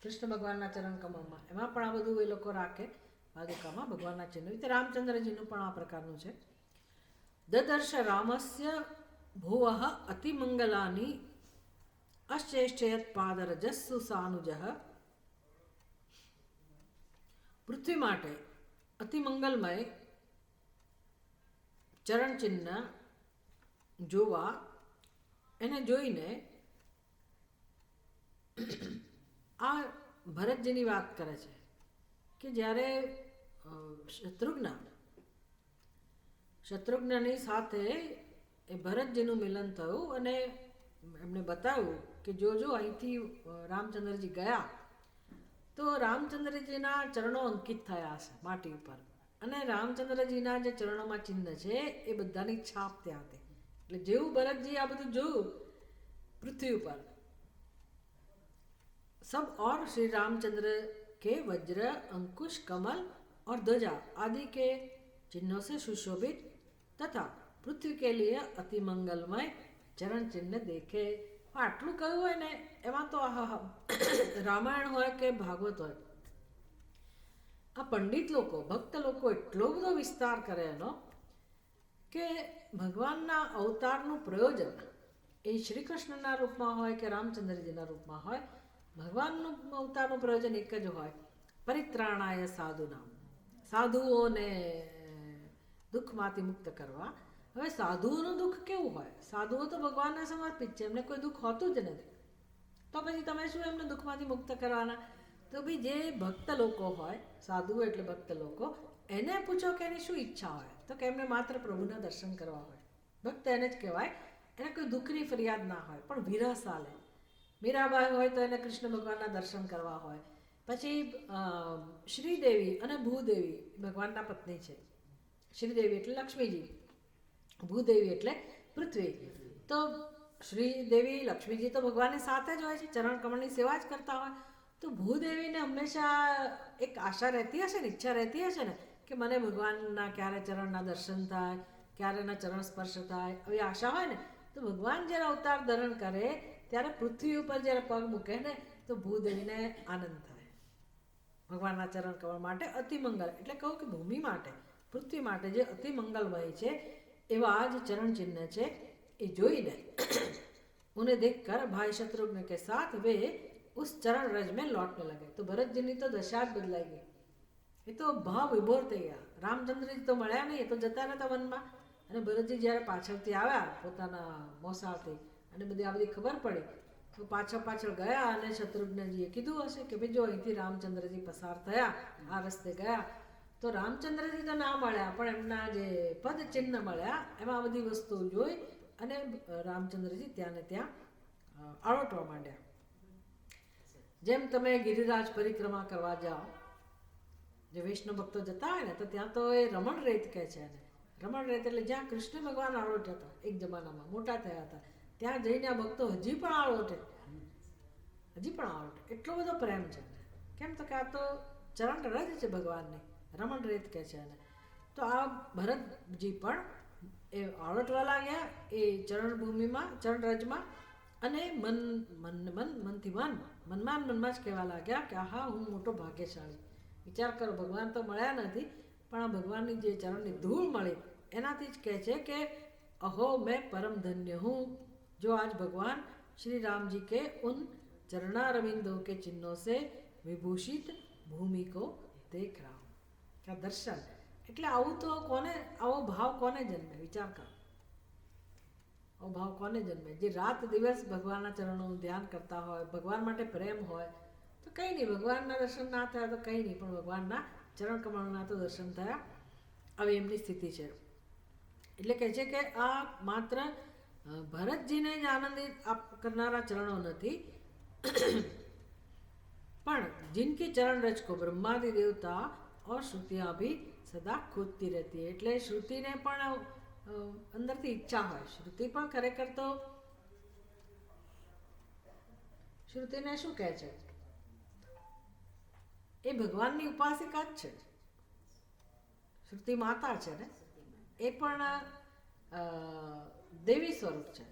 S1: કૃષ્ણ ભગવાનના ચરણ કમળમાં એમાં પણ આ બધું એ લોકો રાખે પાદુકામાં ભગવાનના ચિહ્નો. રીતે રામચંદ્રજીનું પણ આ પ્રકારનું છે. દદર્શ રામસ્ય ભુવઃ અતિમંગલાની અશ્રેષ્ઠયત પાદરજસ્સુ સાનુજઃ. પૃથ્વી માટે અતિમંગલમય ચરણ ચિહ્ન જોવા, એને જોઈને આ ભરતજીની વાત કરે છે કે જ્યારે શત્રુઘ્નની સાથે એ ભરતજીનું મિલન થયું અને એમને બતાવ્યું કે જો અહીંથી રામચંદ્રજી ગયા તો રામચંદ્રજીના ચરણો અંકિત થયા હશે માટી ઉપર, અને રામચંદ્રજીના જે ચરણોમાં ચિહ્ન છે એ બધાની છાપ ત્યાં હતી. એટલે જેવું ભરતજી આ બધું જોયું પૃથ્વી ઉપર, सब और श्री रामचंद्र के वज्र, अंकुश, कमल और ध्वजा आदि के चिन्हों से सुशोभित तथा पृथ्वी के लिए अति मंगलमय चरण चिन्ह देखे. આટલું કહ્યું હોય ને, એમાં તો રામાયણ હોય કે ભાગવત હોય, આ પંડિત લોકો, ભક્ત લોકો એટલો બધો વિસ્તાર કરે એનો કે ભગવાનના અવતારનું પ્રયોજન એ શ્રી કૃષ્ણના રૂપમાં હોય કે રામચંદ્રજીના રૂપમાં હોય, ભગવાનનું અવતારનું પ્રયોજન એક જ હોય. પરિત્રાણાય સાધુનામ, સાધુઓને દુઃખમાંથી મુક્ત કરવા. હવે સાધુઓનું દુઃખ કેવું હોય? સાધુઓ તો ભગવાનને સમર્પિત છે, એમને કોઈ દુઃખ હોતું જ નથી. તો પછી તમે શું એમને દુઃખમાંથી મુક્ત કરવાના? તો ભાઈ જે ભક્ત લોકો હોય, સાધુઓ એટલે ભક્ત લોકો, એને પૂછો કે એની શું ઈચ્છા હોય, તો કે એમને માત્ર પ્રભુના દર્શન કરવા હોય. ભક્ત એને જ કહેવાય. એને કોઈ દુઃખની ફરિયાદ ના હોય, પણ વિરહ ચાલે. મીરાબાઈ હોય તો એને કૃષ્ણ ભગવાનના દર્શન કરવા હોય. પછી શ્રીદેવી અને ભૂદેવી ભગવાનના પત્ની છે. શ્રીદેવી એટલે લક્ષ્મીજી, ભૂદેવી એટલે પૃથ્વી. તો શ્રીદેવી, લક્ષ્મીજી તો ભગવાનની સાથે જ હોય છે, ચરણ કમળની સેવા જ કરતા હોય. તો ભૂદેવીને હંમેશા એક આશા રહેતી હશે ને, ઈચ્છા રહેતી હશે ને કે મને ભગવાનના ક્યારે ચરણના દર્શન થાય, ક્યારે એના ચરણ સ્પર્શ થાય, આવી આશા હોય ને. તો ભગવાન જ્યારે અવતાર ધારણ કરે ત્યારે પૃથ્વી ઉપર જ્યારે પગ મૂકે ને તો ભૂદેવીને આનંદ થાય. ભગવાનના ચરણ કમળ માટે અતિમંગલ, એટલે કહું કે ભૂમિ માટે, પૃથ્વી માટે જે અતિમંગલમય છે એવા જ ચરણ ચિહ્ન છે. એ જોઈને उन्हें देखकर भाई शत्रुघ्न के साथ वे उस चरण रज में लौटने लगे. तो भरत जी ની તો દશા જ બદલાઈ ગઈ. એ તો ભાવ વિભોર થઈ ગયા. રામચંદ્રજી તો મળ્યા નહીં, એ તો જતા રહેતા વનમાં. અને ભરતજી જ્યારે પાછળથી આવ્યા પોતાના મોસાળથી અને બધી આ બધી ખબર પડી તો પાછળ ગયા અને શત્રુઘ્નજીએ કીધું હશે કે ભાઈ જો અહીંથી રામચંદ્રજી પસાર થયા, આ રસ્તે ગયા. તો રામચંદ્રજી તો ના મળ્યા, પણ એમના જે પદચિહ્ન મળ્યા એમાં બધી વસ્તુઓ જોઈ અને રામચંદ્રજી ત્યાં ને ત્યાં આળોટવા માંડ્યા. જેમ તમે ગિરિરાજ પરિક્રમા કરવા જાઓ, જે વૈષ્ણવ ભક્તો જતા હોય ને તો ત્યાં તો એ રમણ રેત કહે છે એને. રમણ રેત એટલે જ્યાં કૃષ્ણ ભગવાન આળોટ્યા હતા એક જમાનામાં, મોટા થયા હતા, ત્યાં જઈને આ ભક્તો હજી પણ આળોટે, એટલો બધો પ્રેમ છે. કેમ તો કે આ તો ચરણ રજ છે ભગવાનની, રમણ રેત કહે છે એને. તો આ ભરતજી પણ એ આળોટવા લાગ્યા એ ચરણભૂમિમાં, ચરણરજમાં, અને મનમાં જ કહેવા લાગ્યા કે આહા હું મોટો ભાગ્યશાળી. વિચાર કરો, ભગવાન તો મળ્યા નથી પણ આ ભગવાનની જે ચરણની ધૂળ મળી એનાથી જ કહે છે કે અહો મેં પરમ ધન્ય હું, જો આજ ભગવાન श्री राम जी के उन चरणारविंदों के चिन्हों से विभूषित भूमि को देख रहा हूँ. क्या दर्शन! એટલે આવું તો કોને, આવો ભાવ કોને જન્મે? વિચાર કરો, આવો ભાવ કોને જન્મે? જે રાત દિવસ ભગવાનના ચરણોનું ધ્યાન કરતા હોય, ભગવાન માટે પ્રેમ હોય તો કંઈ નહીં, ભગવાનના દર્શન ના થયા તો કંઈ નહીં, પણ ભગવાનના ચરણ કમળના તો દર્શન થયા. આવી એમની સ્થિતિ છે. એટલે કહે છે કે આ માત્ર ભરતજીને જ આનંદિત કરનારા ચરણો નથી, પણ जिनकी चरण रज को ब्रह्मादि देवता और श्रुतियाँ भी सदा खोदती रहती है. એટલે શ્રુતિને પણ અંદરથી ઈચ્છા હોય. શ્રુતિ પણ ખરેખર તો શ્રુતિને શું કહે છે? એ ભગવાનની ઉપાસિકા જ છે. શ્રુતિ માતા છે ને, એ પણ દેવી સ્વરૂપ છે.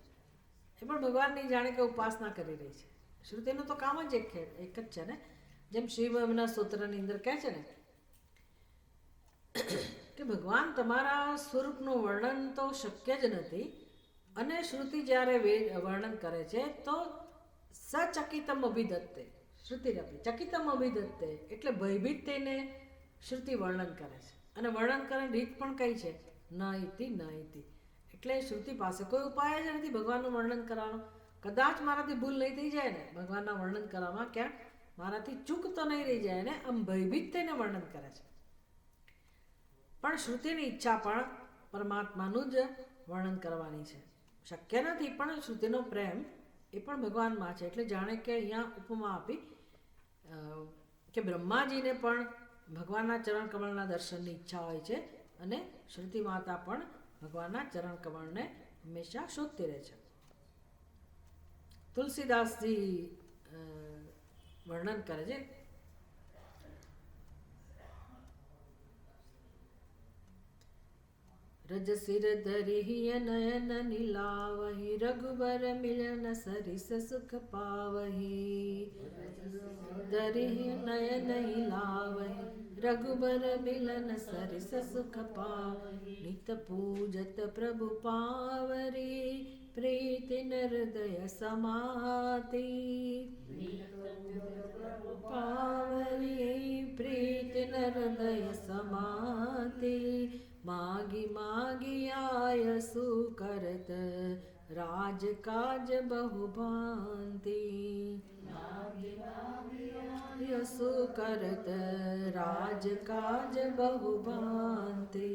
S1: એ પણ ભગવાનની જાણે કે ઉપાસના કરી રહી છે. શ્રુતિનું તો કામ જ એક જ છે ને. જેમ શ્રીમના સ્તોત્રની અંદર કહે છે ને કે ભગવાન તમારા સ્વરૂપનું વર્ણન તો શક્ય જ નથી, અને શ્રુતિ જ્યારે વર્ણન કરે છે તો સચકિતમ અભિદત્તે, શ્રુતિરપી ચકિતમ અભિદત્તે, એટલે ભયભીત થઈને શ્રુતિ વર્ણન કરે છે. અને વર્ણન કરવાની રીત પણ કઈ છે? ન ઇતિ. એટલે શ્રુતિ પાસે કોઈ ઉપાય જ નથી ભગવાનનું વર્ણન કરવાનો. કદાચ મારાથી ભૂલ નહીં થઈ જાય ને ભગવાનના વર્ણન કરવામાં, ક્યાંક મારાથી ચૂક તો નહીં રહી જાય ને, આમ ભયભીત થઈને વર્ણન કરે છે. પણ શ્રુતિની ઈચ્છા પણ પરમાત્માનું જ વર્ણન કરવાની છે. શક્ય નથી, પણ શ્રુતિનો પ્રેમ એ પણ ભગવાનમાં છે. એટલે જાણે કે અહીંયા ઉપમા આપી કે બ્રહ્માજીને પણ ભગવાનના ચરણ કમળના દર્શનની ઈચ્છા હોય છે, અને શ્રુતિ માતા પણ ભગવાનના ચરણ કમળને હંમેશા શોધતી રહે છે. તુલસીદાસજી વર્ણન કરે છે, रज सिर धरिहि नयन नीलावहि रघुबर मिलन सरिस सुख पावहि. धरिहि नयन नीलावहि रघुबर मिलन सरिस सुख पावहि. नित पूजत प्रभु पावरी प्रीति हृदय समाति. पावरी प्रीति हृदय समाति. मागी मागी आयसु करत राज काज बहु भांति. यसु करत राज काज बहु भांति.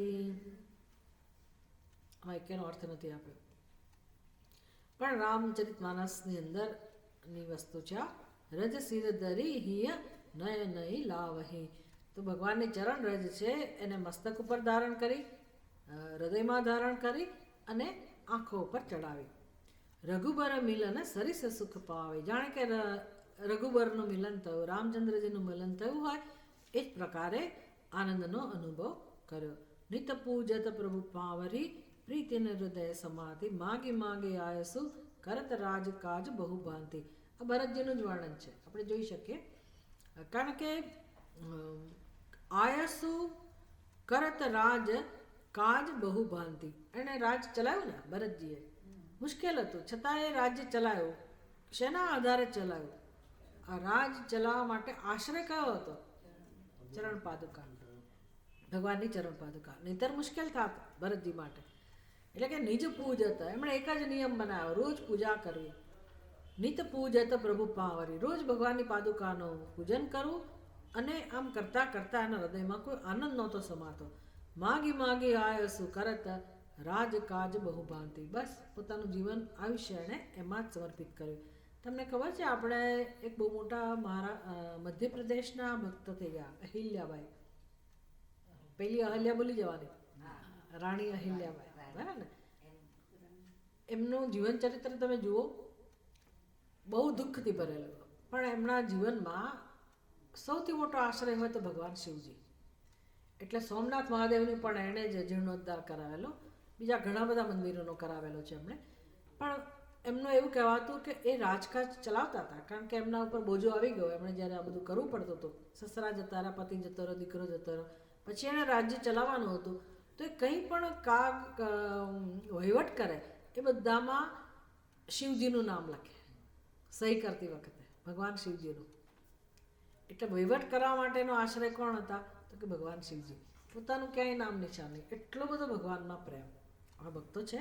S1: એનો અર્થ નથી આપ્યો, પણ રામચરિત માનસની અંદરની વસ્તુ છે. રજ સિર ધરી હિય નય નય લાવહી. તો ભગવાનની ચરણ રજ છે એને મસ્તક ઉપર ધારણ કરી, હૃદયમાં ધારણ કરી અને આંખો ઉપર ચડાવી. રઘુબર મિલન સરિસ સુખ પાવે. જાણે કે રઘુબરનું મિલન થયું, રામચંદ્રજીનું મિલન થયું હોય એ જ પ્રકારે આનંદનો અનુભવ કર્યો. નિત પૂજત પ્રભુ પાવરી પ્રીતિને હૃદય સમાધિ. માગી માગી આયસુ કરત રાજ કાજ બહુ ભાંતિ. આ ભરતજીનું જ વર્ણન છે, આપણે જોઈ શકીએ. કારણ કે આયસુ કરત રાજ કાજ બહુ ભાંતિ. એણે રાજ ચલાવ્યું ને ભરતજીએ, મુશ્કેલ હતું છતાં એ રાજ્ય ચલાવ્યું. શેના આધારે ચલાવ્યું? આ રાજ ચલાવવા માટે આશ્રય કયો હતો? ચરણ પાદુકા. ભગવાનની ચરણ પાદુકા. નહીંતર મુશ્કેલ થાત ભરતજી માટે. એટલે કે નિજ પૂજ હતા, એમણે એક જ નિયમ બનાવ્યો, રોજ પૂજા કરવી. નિત પૂજત પ્રભુ પાવરી, રોજ ભગવાનની પાદુકાનું પૂજન કરવું. અને આમ કરતાં કરતાં એના હૃદયમાં કોઈ આનંદ નહોતો સમાતો. માગી માગી આયસુ કરત રાજકાજ બહુ ભાંતિ. બસ પોતાનું જીવન આયુષ્ય એણે એમાં જ સમર્પિત કર્યું. તમને ખબર છે, આપણે એક બહુ મોટા મધ્યપ્રદેશના ભક્ત થઈ ગયા, અહિલ્યાબાઈ. પેલી અહલ્યા બોલી જવાની, રાણી અહિલ્યાબાઈ, બરાબર ને? એમનું જીવન ચરિત્ર તમે જુઓ, બહુ દુઃખથી ભરેલું. પણ એમના જીવનમાં સૌથી મોટો આશ્રય હોય તો ભગવાન શિવજી. એટલે સોમનાથ મહાદેવની પણ એણે જ જીર્ણોદ્ધાર કરાવેલો, બીજા ઘણા બધા મંદિરોનો કરાવેલો છે એમણે. પણ એમનું એવું કહેવાતું કે એ રાજકાજ ચલાવતા હતા, કારણ કે એમના ઉપર બોજો આવી ગયો. એમણે જ્યારે આ બધું કરવું પડતું હતું, સસરા જતા રહ્યા, પતિ જતો રહ્યો, દીકરો જતો રહ્યો, પછી એણે રાજ્ય ચલાવવાનું હતું. તો એ કંઈ પણ વહીવટ કરે એ બધામાં શિવજીનું નામ લખે, સહી કરતી વખતે ભગવાન શિવજીનું. એટલે વહીવટ કરવા માટેનો આશ્રય કોણ હતા? તો કે ભગવાન શિવજી. પોતાનું ક્યાંય નામ નિશાન નહીં, એટલો બધો ભગવાનમાં પ્રેમ આ ભક્તો છે.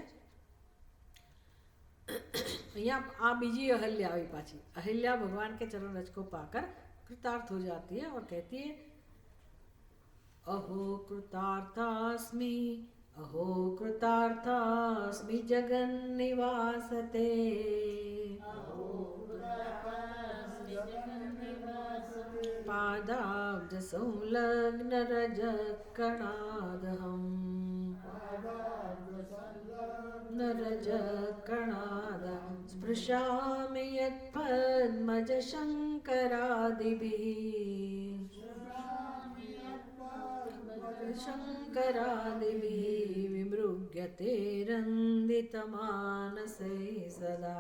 S1: અહીંયા આ બીજી अहिल्या आई पाची. अहिल्या भगवान के चरण रज को पाकर कृतार्थ हो जाती है और कहती है, अहो कृतार्थास्मि, अहो कृतार्थास्मि जगन निवासते, पादाब्ज संलग्न रज कणादहम, नरज कणाद स्पृशामि यत्पद्मज शङ्करादिभिः विमृग्यते रन्दितमानसे सदा.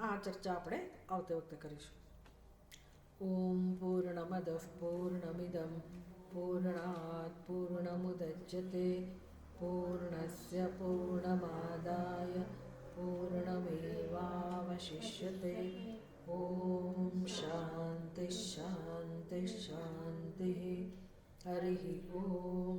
S1: આ ચર્ચા આપણે આવતે વખતે કરીશું. ઓમ પૂર્ણમદઃ પૂર્ણમિદં પૂર્ણાત પૂર્ણમુદચ્યતે પૂર્ણસ્ય પૂર્ણમાદાય પૂર્ણમેવાવશિષ્યતે. ઓમ શાંતિ શાંતિ શાંતિ. હરિ ઓમ.